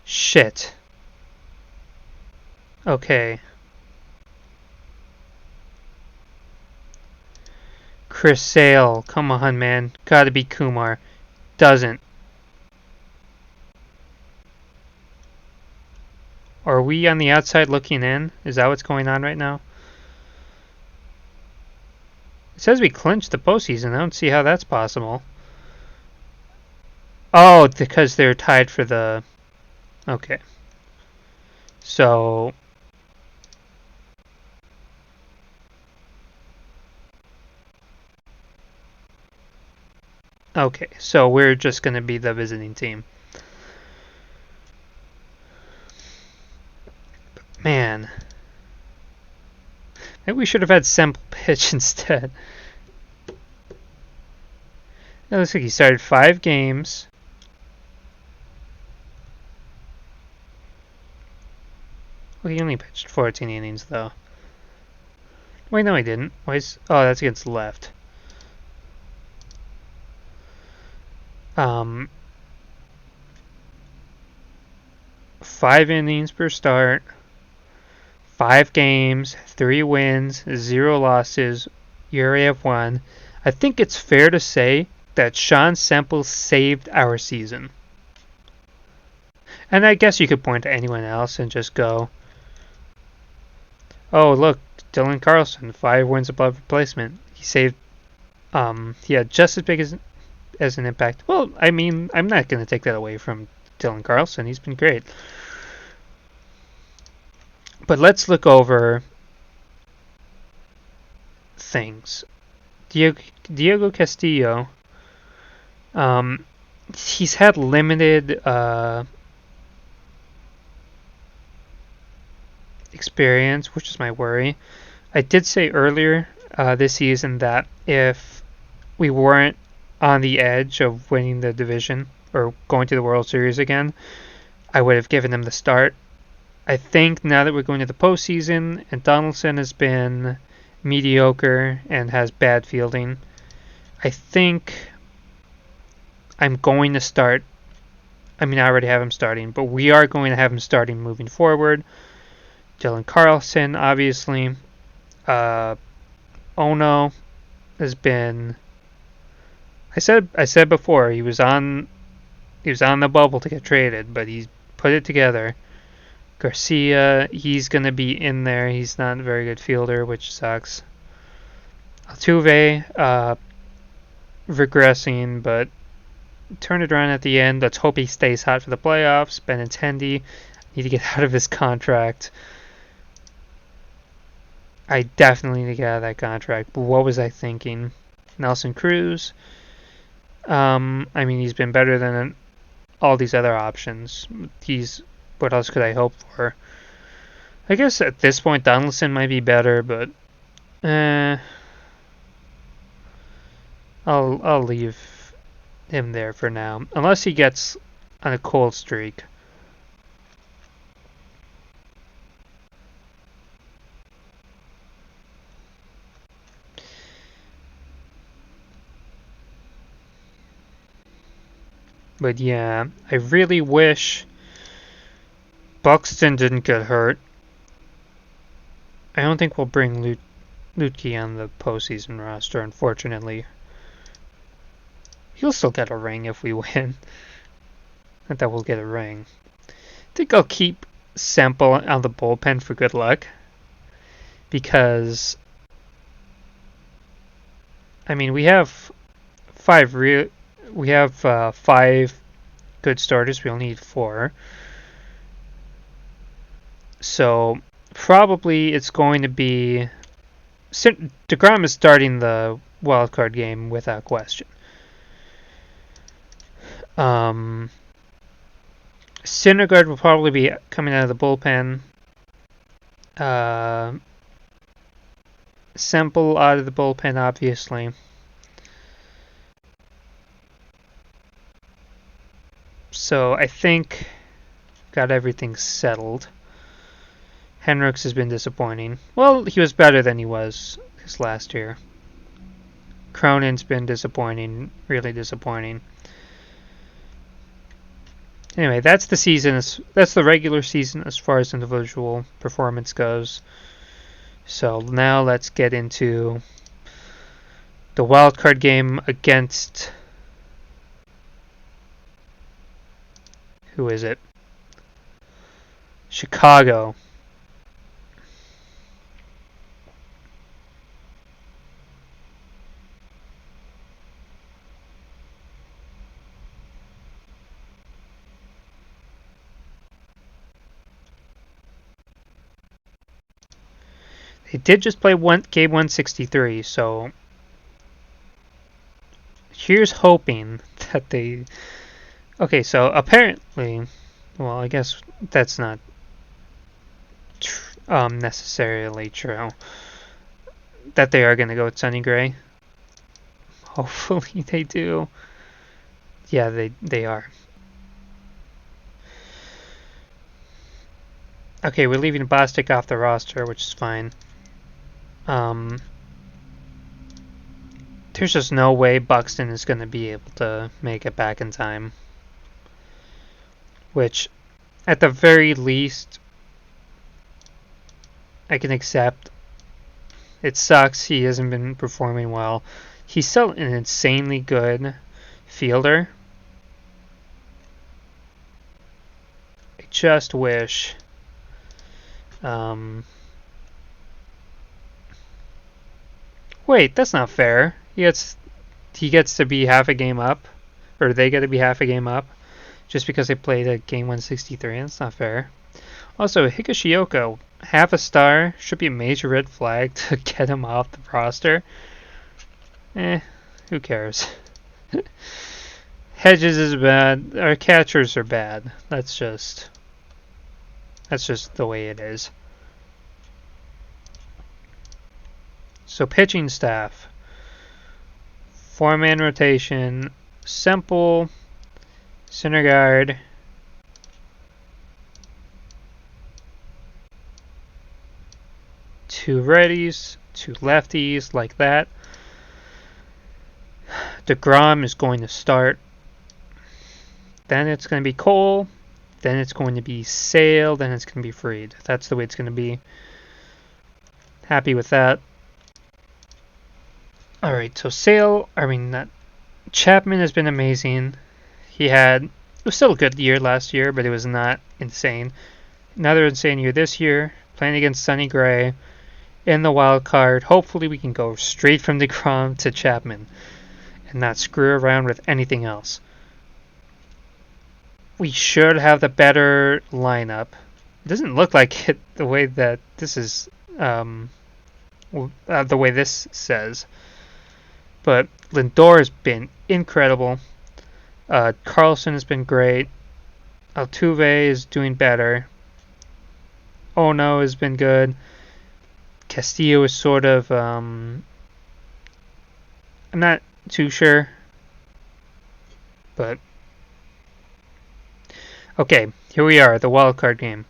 Shit. Okay. Chris Sale, come on, man. Gotta be Kumar. Doesn't. Are we on the outside looking in? Is that what's going on right now? It says we clinched the postseason. I don't see how that's possible. Oh, because they're tied for the... Okay. So... Okay, so we're just going to be the visiting team. Man. Maybe we should have had Semple pitch instead. It looks like he started 5 games. Well, he only pitched 14 innings, though. Wait, no, he didn't. Why is... Oh, that's against the left. 5 innings per start. 5 games, 3 wins, 0 losses, ERA of 1. I think it's fair to say that Shawn Semple saved our season. And I guess you could point to anyone else and just go, oh, look, Dylan Carlson, 5 wins above replacement. He saved, he had just as big as an impact. Well, I mean, I'm not going to take that away from Dylan Carlson. He's been great. But let's look over things. Diego Castillo, he's had limited experience, which is my worry. I did say earlier this season that if we weren't on the edge of winning the division or going to the World Series again, I would have given him the start. I think now that we're going to the postseason and Donaldson has been mediocre and has bad fielding, I think I'm going to start. I mean, I already have him starting, but we are going to have him starting moving forward. Dylan Carlson, obviously. Ono has been. I said before he was on the bubble to get traded, but he's put it together. Garcia, he's going to be in there. He's not a very good fielder, which sucks. Altuve, regressing, but turn it around at the end. Let's hope he stays hot for the playoffs. Benintendi, need to get out of his contract. I definitely need to get out of that contract. But what was I thinking? Nelson Cruz. I mean, he's been better than all these other options. What else could I hope for? I guess at this point Donaldson might be better, but I'll leave him there for now, unless he gets on a cold streak. But yeah, I really wish Buxton didn't get hurt. I don't think we'll bring Lutke on the postseason roster, unfortunately. He'll still get a ring if we win. Not that we'll get a ring. I think I'll keep Semple on the bullpen for good luck. Because, I mean, we have five good starters. We only need 4. So probably it's going to be DeGrom is starting the wild card game without question. Syndergaard will probably be coming out of the bullpen. Semple out of the bullpen, obviously. So I think got everything settled. Henricks has been disappointing. Well, he was better than he was this last year. Cronin's been disappointing, really disappointing. Anyway, that's the season. That's the regular season as far as individual performance goes. So now let's get into the wild card game against. Who is it? Chicago. They did just play game 163, so here's hoping that they. Okay, so apparently, well, I guess that's not necessarily true. That they are going to go with Sonny Gray. Hopefully they do. Yeah, they are. Okay, we're leaving Bostic off the roster, which is fine. There's just no way Buxton is going to be able to make it back in time. Which, at the very least, I can accept. It sucks he hasn't been performing well. He's still an insanely good fielder. I just wish. Wait, that's not fair. He gets to be half a game up, or they get to be half a game up, just because they played a game 163. That's not fair. Also, Higashioka, half a star should be a major red flag to get him off the roster. Who cares? Hedges is bad. Our catchers are bad. That's just the way it is. So pitching staff. 4-man rotation. Semple, center guard. Two righties, two lefties, like that. DeGrom is going to start. Then it's going to be Cole. Then it's going to be Sale. Then it's going to be Fried. That's the way it's going to be. Happy with that. Alright, so Chapman has been amazing. It was still a good year last year, but it was not insane. Another insane year this year, playing against Sonny Gray in the wild card. Hopefully we can go straight from DeGrom to Chapman and not screw around with anything else. We should have the better lineup. It doesn't look like it the way that this is, the way this says. But Lindor has been incredible. Carlson has been great. Altuve is doing better. Ono has been good. Castillo is sort of, I'm not too sure. But, okay, here we are, the wild card game.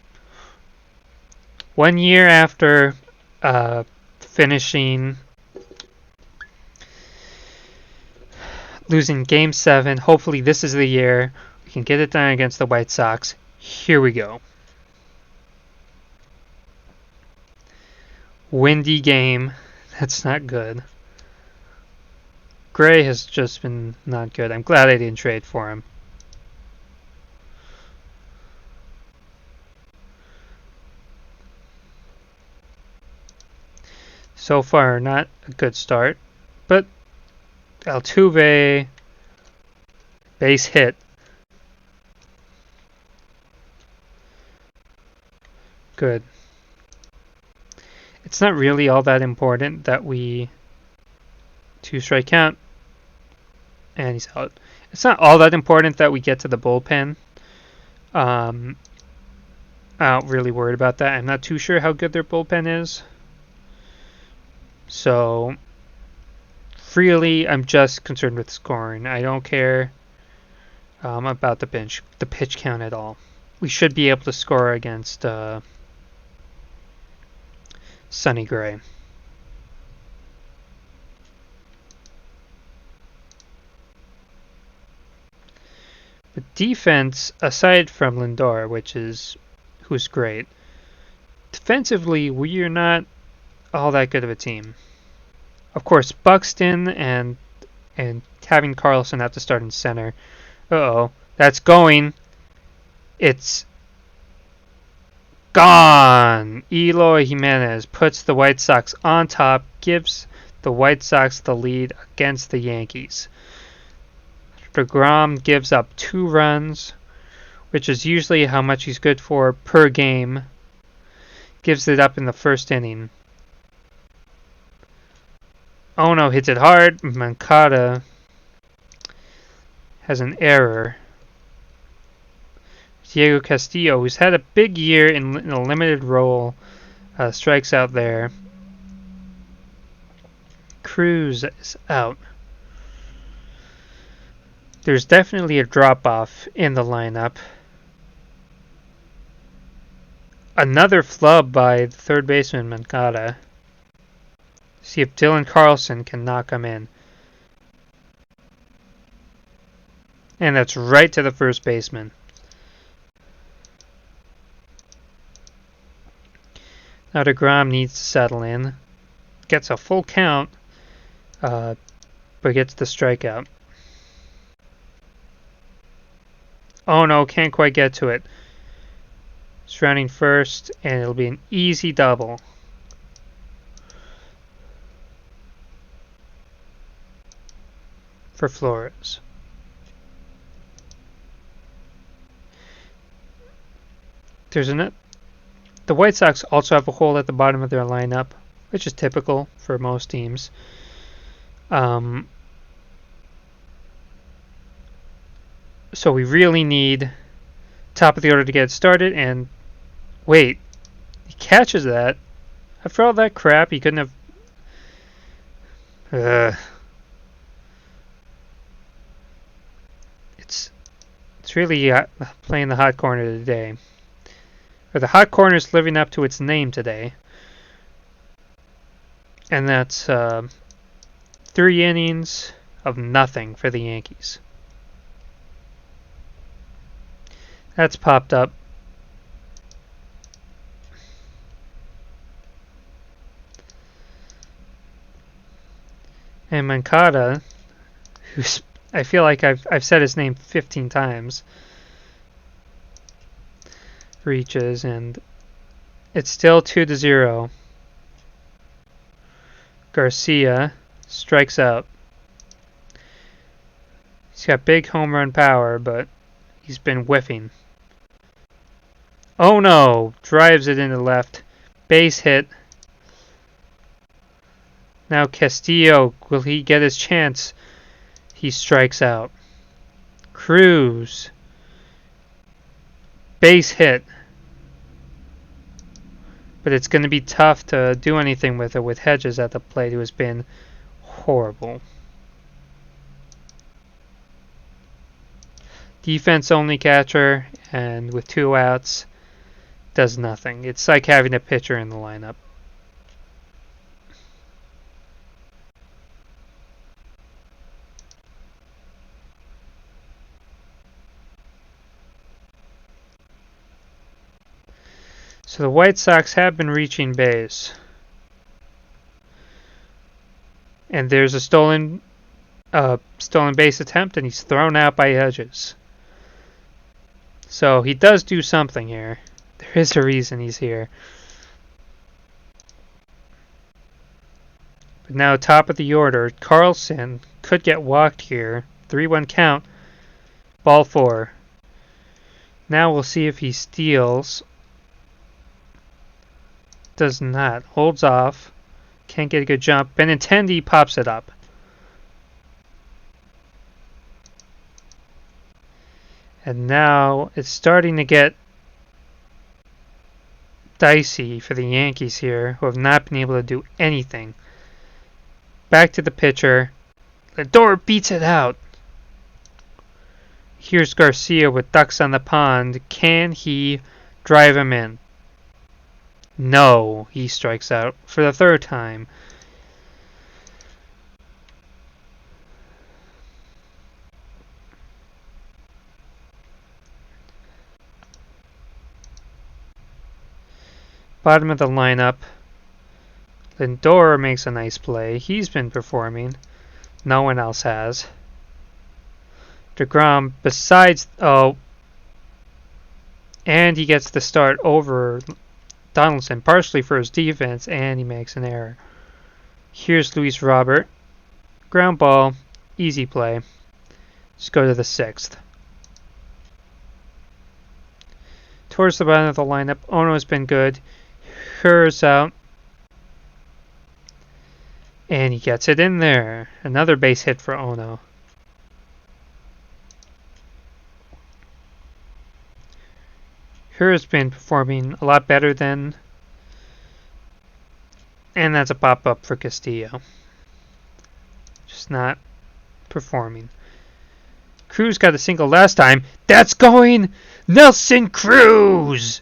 1 year after losing Game 7, hopefully this is the year we can get it done against the White Sox. Here we go. Windy game. That's not good. Gray has just been not good. I'm glad I didn't trade for him. So far, not a good start. But Altuve, base hit. Good. It's not really all that important that we 2-strike count. And he's out. It's not all that important that we get to the bullpen. I'm not really worried about that. I'm not too sure how good their bullpen is. So, really, I'm just concerned with scoring. I don't care about the pitch count at all. We should be able to score against Sonny Gray. But defense, aside from Lindor, who's great, defensively we are not all that good of a team. Of course, Buxton and having Carlson have to start in center. That's going. It's gone. Eloy Jimenez puts the White Sox on top, gives the White Sox the lead against the Yankees. DeGrom gives up 2 runs, which is usually how much he's good for per game. Gives it up in the first inning. Ono hits it hard. Mancada has an error. Diego Castillo, who's had a big year in a limited role, strikes out there. Cruz is out. There's definitely a drop-off in the lineup. Another flub by the third baseman, Mancada. See if Dylan Carlson can knock him in. And that's right to the first baseman. Now DeGrom needs to settle in. Gets a full count, but gets the strikeout. Oh no, can't quite get to it. Surrounding first, and it'll be an easy double. For Flores. There's The White Sox also have a hole at the bottom of their lineup, which is typical for most teams. So we really need top of the order to get started, and wait, he catches that. After all that crap, he couldn't have... It's really playing the hot corner today. Or the hot corner is living up to its name today. And that's 3 innings of nothing for the Yankees. That's popped up. And Mancada, who's, I feel like I've said his name 15 times, reaches, and it's still 2-0. Garcia strikes out. He's got big home run power, but he's been whiffing. Oh no! Drives it into left. Base hit. Now Castillo, will he get his chance? He strikes out. Cruz. Base hit. But it's going to be tough to do anything with it with Hedges at the plate, who has been horrible. Defense only catcher, and with 2 outs, does nothing. It's like having a pitcher in the lineup. So the White Sox have been reaching base. And there's a stolen base attempt, and he's thrown out by Hedges. So he does do something here. There is a reason he's here. But now top of the order, Carlson could get walked here. 3-1 count. Ball 4. Now we'll see if he steals. Does not. Holds off. Can't get a good jump. Benintendi pops it up. And now it's starting to get dicey for the Yankees here, who have not been able to do anything. Back to the pitcher. Lindor beats it out. Here's Garcia with ducks on the pond. Can he drive him in? No, he strikes out for the 3rd time. Bottom of the lineup. Lindor makes a nice play. He's been performing. No one else has. DeGrom, besides... Oh. And he gets the start over Donaldson, partially for his defense, and he makes an error. Here's Luis Robert. Ground ball. Easy play. Let's go to the 6th. Towards the bottom of the lineup, Ono has been good. Her's out. And he gets it in there. Another base hit for Ono. Her's been performing a lot better than... And that's a pop-up for Castillo. Just not performing. Cruz got a single last time. That's going! Nelson Cruz!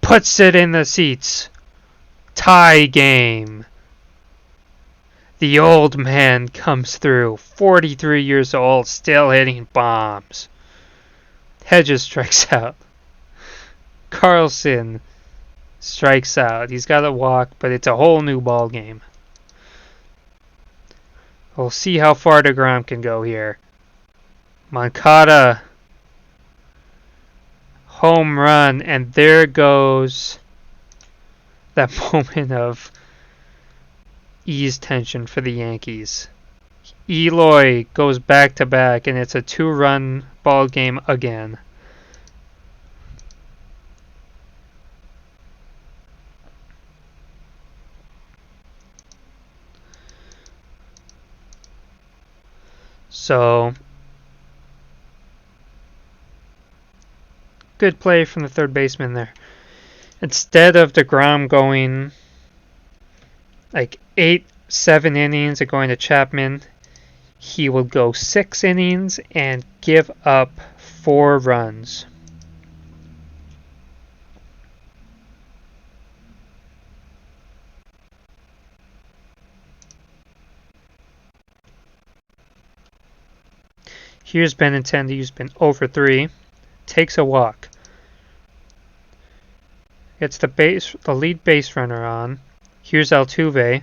Puts it in the seats. Tie game. The old man comes through. 43 years old, still hitting bombs. Hedges strikes out. Carlson strikes out. He's got a walk, but it's a whole new ball game. We'll see how far DeGrom can go here. Moncada. Home run, and there goes that moment of ease tension for the Yankees. Eloy goes back to back, and it's a 2-run ball game again. So, good play from the third baseman there. Instead of DeGrom going like 7 innings and going to Chapman, he will go 6 innings and give up 4 runs. Here's Benintendi, who's been over 3. Takes a walk. Gets the lead base runner on. Here's Altuve.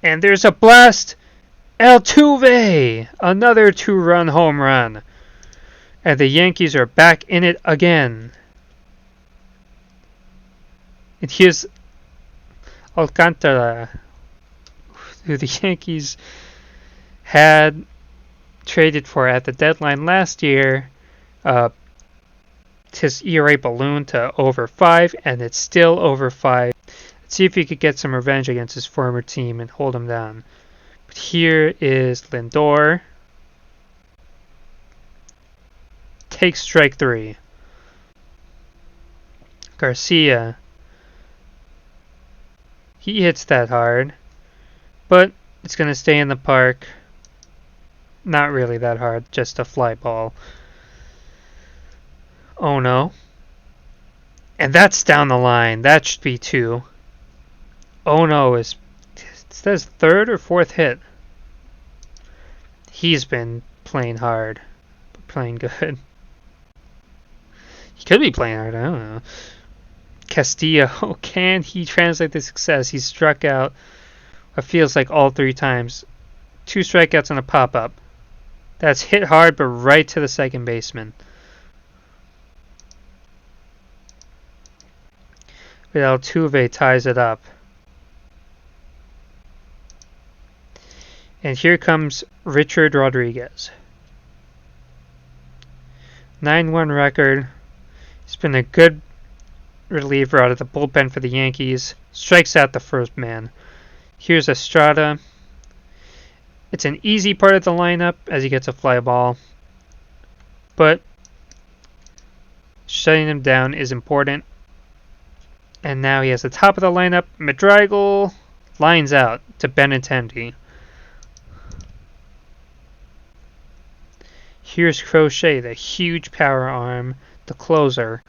And there's a blast! Altuve! Another 2-run home run. And the Yankees are back in it again. And here's Alcantara, who the Yankees had traded for at the deadline last year. His ERA ballooned to over 5, and it's still over 5. Let's see if he could get some revenge against his former team and hold him down. But here is Lindor. Takes strike 3. Garcia. He hits that hard, but it's going to stay in the park. Not really that hard, just a fly ball. Oh no. And that's down the line. That should be 2. Oh no, it says 3rd or 4th hit. He's been playing hard, playing good. He could be playing hard, I don't know. Castillo, can he translate the success? He struck out what feels like all 3 times. 2 strikeouts and a pop-up. That's hit hard, but right to the second baseman. But Altuve ties it up. And here comes Richard Rodriguez. 9-1 record. He's been a good reliever out of the bullpen for the Yankees. Strikes out the first man. Here's Estrada. It's an easy part of the lineup as he gets a fly ball. But shutting him down is important. And now he has the top of the lineup. Madrigal lines out to Benintendi. Here's Crochet, the huge power arm, the closer.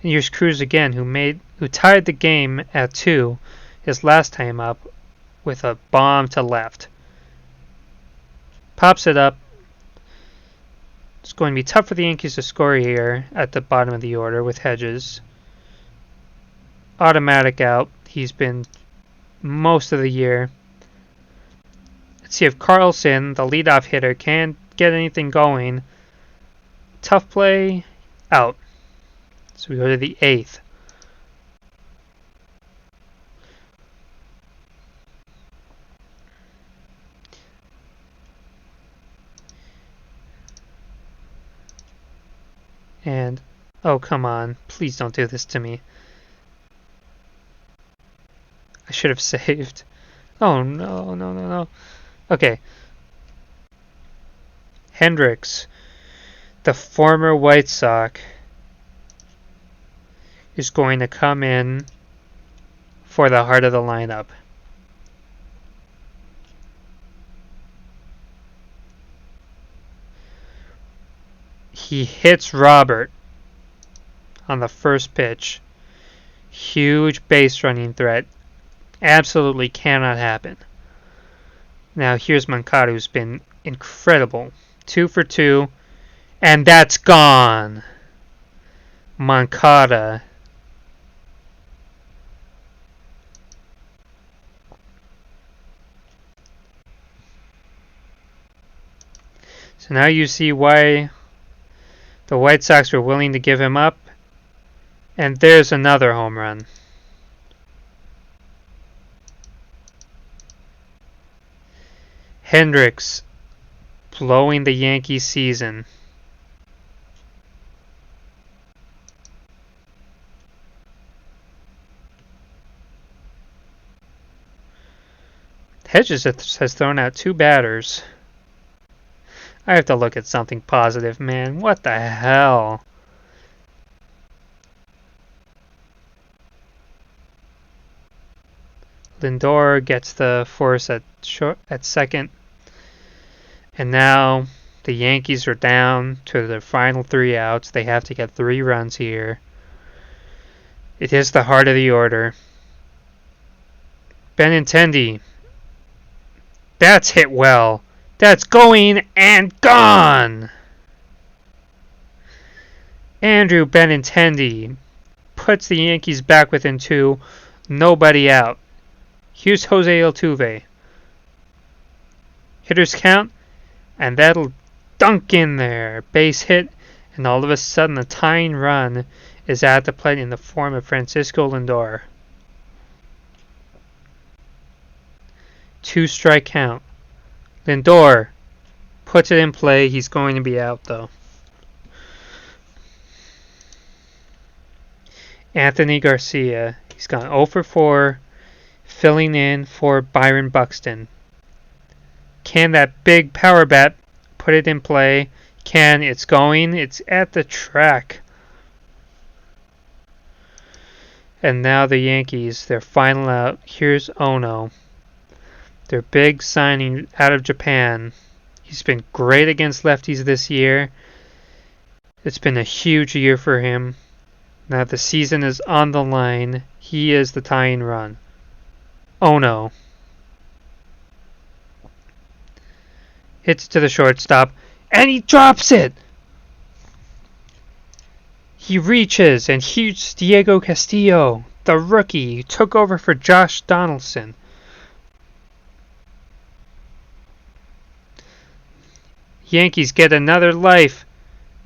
And here's Cruz again, who tied the game at 2 his last time up with a bomb to left. Pops it up. It's going to be tough for the Yankees to score here at the bottom of the order with Hedges. Automatic out. He's been most of the year. Let's see if Carlson, the leadoff hitter, can get anything going. Tough play. Out. So we go to the 8th. And, oh come on, please don't do this to me. I should have saved. Oh no, no, no, no. Okay. Hendricks, the former White Sox, is going to come in for the heart of the lineup. He hits Robert on the first pitch. Huge base running threat. Absolutely cannot happen. Now here's Moncada, who's been incredible. 2 for 2. And that's gone. Moncada. So now you see why the White Sox were willing to give him up. And there's another home run. Hendricks blowing the Yankees season. Hedges has thrown out 2 batters. I have to look at something positive, man. What the hell? Lindor gets the force at second. And now the Yankees are down to their final 3 outs. They have to get 3 runs here. It is the heart of the order. Benintendi. That's hit well. That's going and gone! Andrew Benintendi puts the Yankees back within 2. Nobody out. Here's Jose Altuve. Hitters count, and that'll dunk in there. Base hit, and all of a sudden a tying run is at the plate in the form of Francisco Lindor. 2 strike count. Lindor puts it in play. He's going to be out, though. Anthony Garcia. He's gone 0 for 4, filling in for Byron Buxton. Can that big power bat put it in play? It's going. It's at the track. And now the Yankees, their final out. Here's Ono. Their big signing out of Japan. He's been great against lefties this year. It's been a huge year for him. Now the season is on the line. He is the tying run. Ono. Hits to the shortstop. And he drops it! He reaches, and here's Diego Castillo, the rookie, took over for Josh Donaldson. Yankees get another life.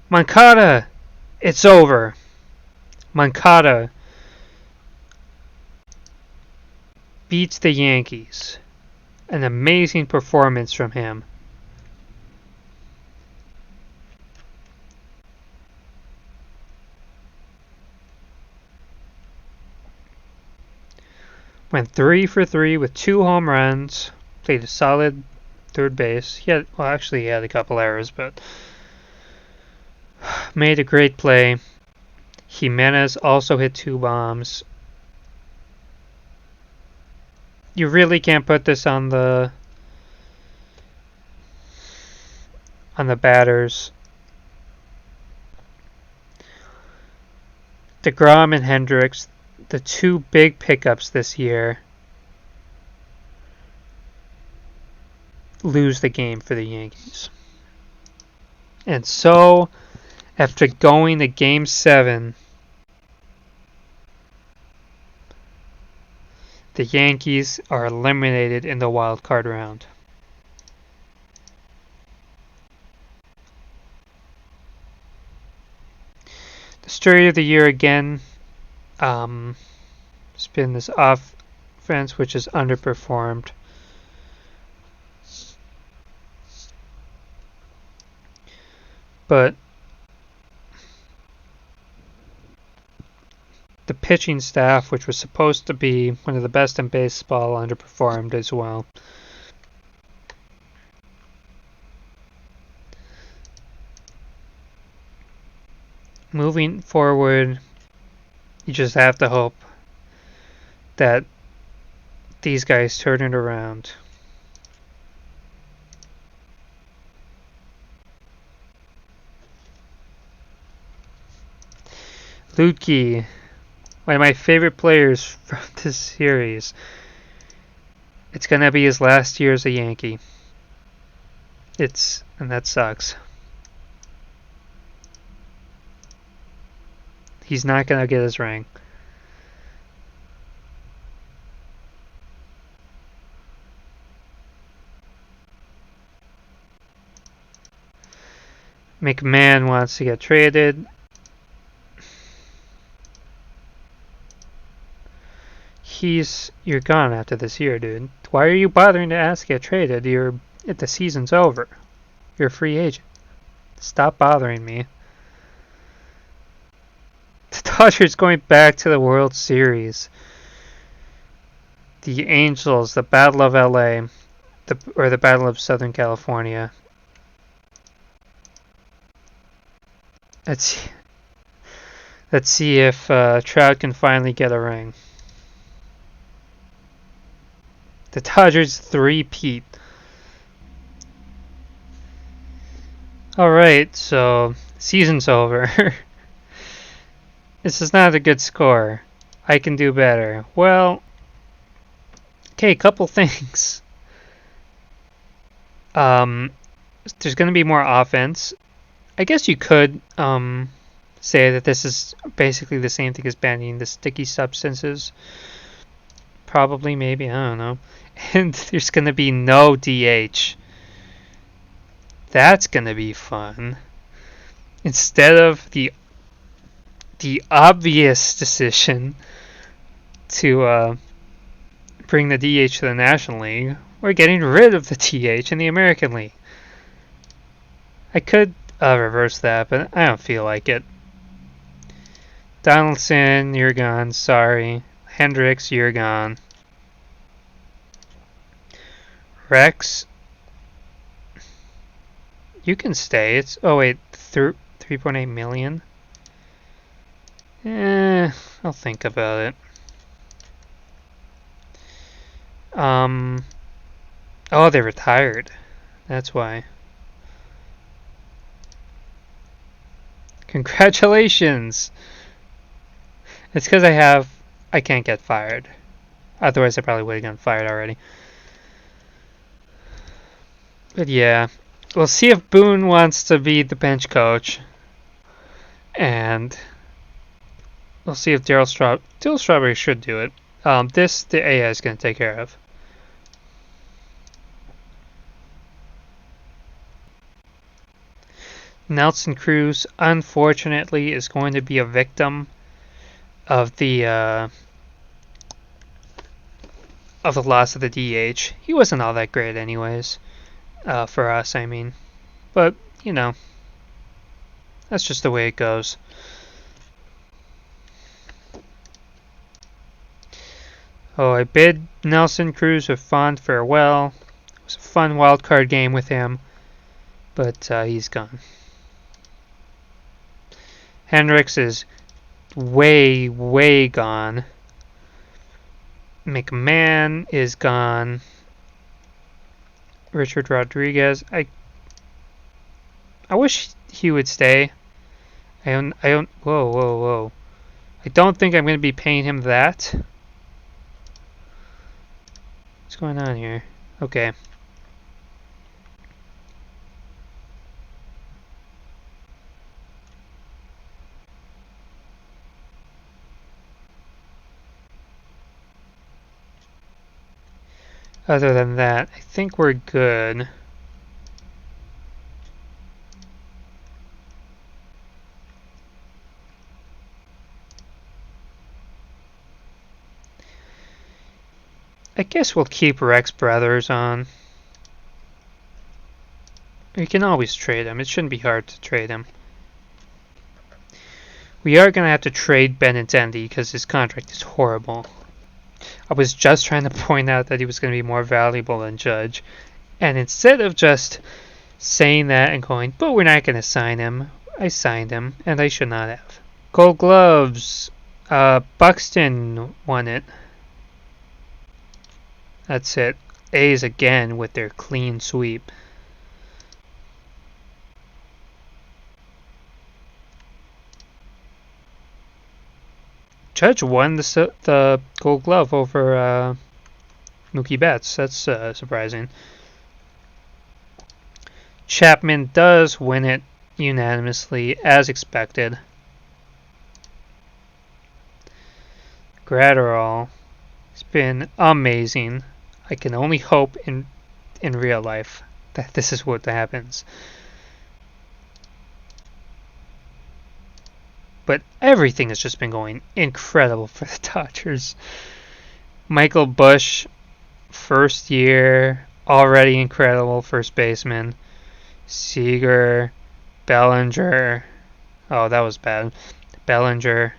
Moncada! It's over. Moncada beats the Yankees. An amazing performance from him. Went 3 for 3 with 2 home runs. Played a solid third base. He had a couple errors, but made a great play. Jimenez also hit 2 bombs. You really can't put this on the batters. DeGrom and Hendricks, the 2 big pickups this year, lose the game for the Yankees. And so, after going to Game 7, the Yankees are eliminated in the wild card round. The story of the year again, it's been this offense which has underperformed. But the pitching staff, which was supposed to be one of the best in baseball, underperformed as well. Moving forward, you just have to hope that these guys turn it around. Lutke, one of my favorite players from this series. It's going to be his last year as a Yankee. And that sucks. He's not going to get his ring. McMahon wants to get traded. You're gone after this year, dude. Why are you bothering to ask to get traded? The season's over. You're a free agent. Stop bothering me. The Dodgers going back to the World Series. The Angels, the Battle of LA, or the Battle of Southern California. Let's see if Trout can finally get a ring. The Dodgers three-peat. Alright, so season's over. This is not a good score. I can do better. Well, okay, couple things. There's going to be more offense. I guess you could say that this is basically the same thing as banning the sticky substances. Probably, maybe, I don't know. And there's going to be no DH. That's going to be fun. Instead of the obvious decision to bring the DH to the National League, we're getting rid of the DH in the American League. I could reverse that, but I don't feel like it. Donaldson, you're gone. Sorry. Hendricks, you're gone. Rex, you can stay. It's 3.8 million. I'll think about it. Oh, they retired. That's why. Congratulations! It's because I can't get fired. Otherwise, I probably would have gotten fired already. But yeah, we'll see if Boone wants to be the bench coach. And we'll see if Daryl Strawberry should do it. The AI is going to take care of. Nelson Cruz, unfortunately, is going to be a victim of the loss of the DH. He wasn't all that great, anyways, for us. I mean, but you know, that's just the way it goes. Oh, I bid Nelson Cruz a fond farewell. It was a fun wild card game with him, but he's gone. Hendricks is way, way gone. McMahon is gone. Richard Rodriguez, I wish he would stay. Whoa. I don't think I'm going to be paying him that. What's going on here? Okay. Other than that, I think we're good. I guess we'll keep Rex Brothers on. We can always trade him. It shouldn't be hard to trade him. We are going to have to trade Benintendi because his contract is horrible. I was just trying to point out that he was going to be more valuable than Judge. And instead of just saying that and going, but we're not going to sign him, I signed him, and I should not have. Gold Gloves. Buxton won it. That's it. A's again with their clean sweep. Judge won the Gold Glove over Mookie Betts. That's surprising. Chapman does win it unanimously, as expected. Gratterall, it's been amazing. I can only hope in real life that this is what happens. But everything has just been going incredible for the Dodgers. Michael Busch, first year, already incredible first baseman. Seager, Bellinger. Oh, that was bad. Bellinger.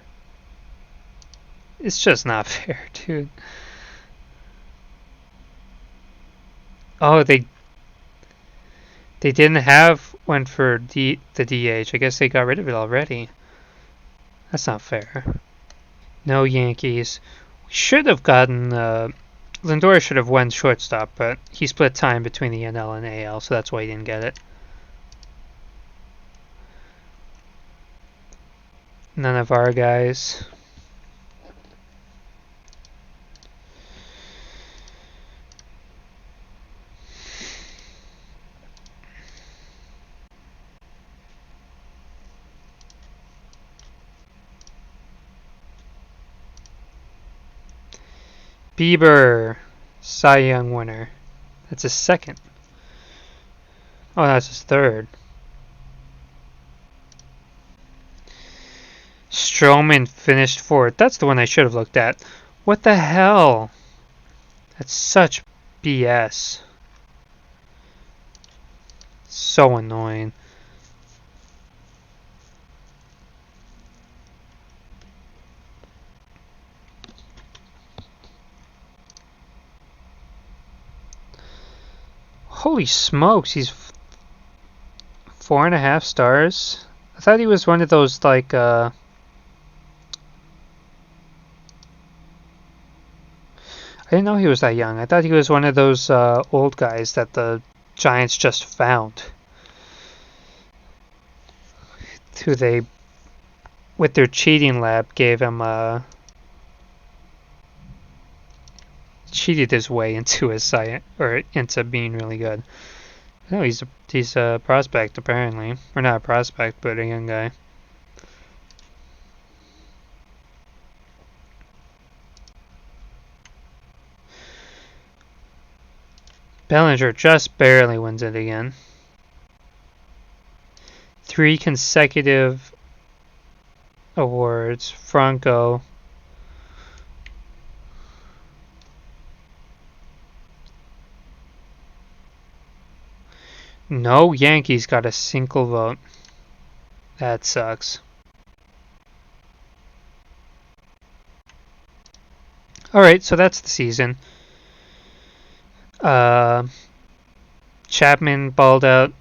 It's just not fair, dude. Oh, they didn't have one for the DH. I guess they got rid of it already. That's not fair. No Yankees. We should have gotten Lindor should have won shortstop, but he split time between the NL and AL, so that's why he didn't get it. None of our guys. Bieber, Cy Young winner. That's his second. Oh, that's his third. Stroman finished fourth. That's the one I should have looked at. What the hell? That's such BS. So annoying. Holy smokes, he's 4.5 stars. I thought he was one of those like I didn't know he was that young. I thought he was one of those old guys that the Giants just found. Who they, with their cheating lab, gave him cheated his way into his science or into being really good. No, he's a prospect apparently, or not a prospect, but a young guy. Bellinger just barely wins it again. 3 consecutive awards. Franco. No Yankees got a single vote. That sucks. Alright, so that's the season. Chapman balled out.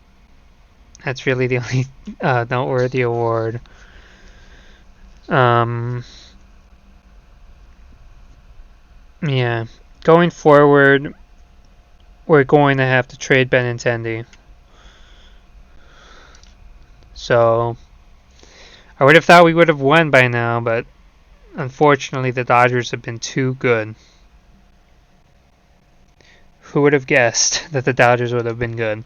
That's really the only noteworthy award. Yeah. Going forward, we're going to have to trade Benintendi. So, I would have thought we would have won by now, but unfortunately the Dodgers have been too good. Who would have guessed that the Dodgers would have been good?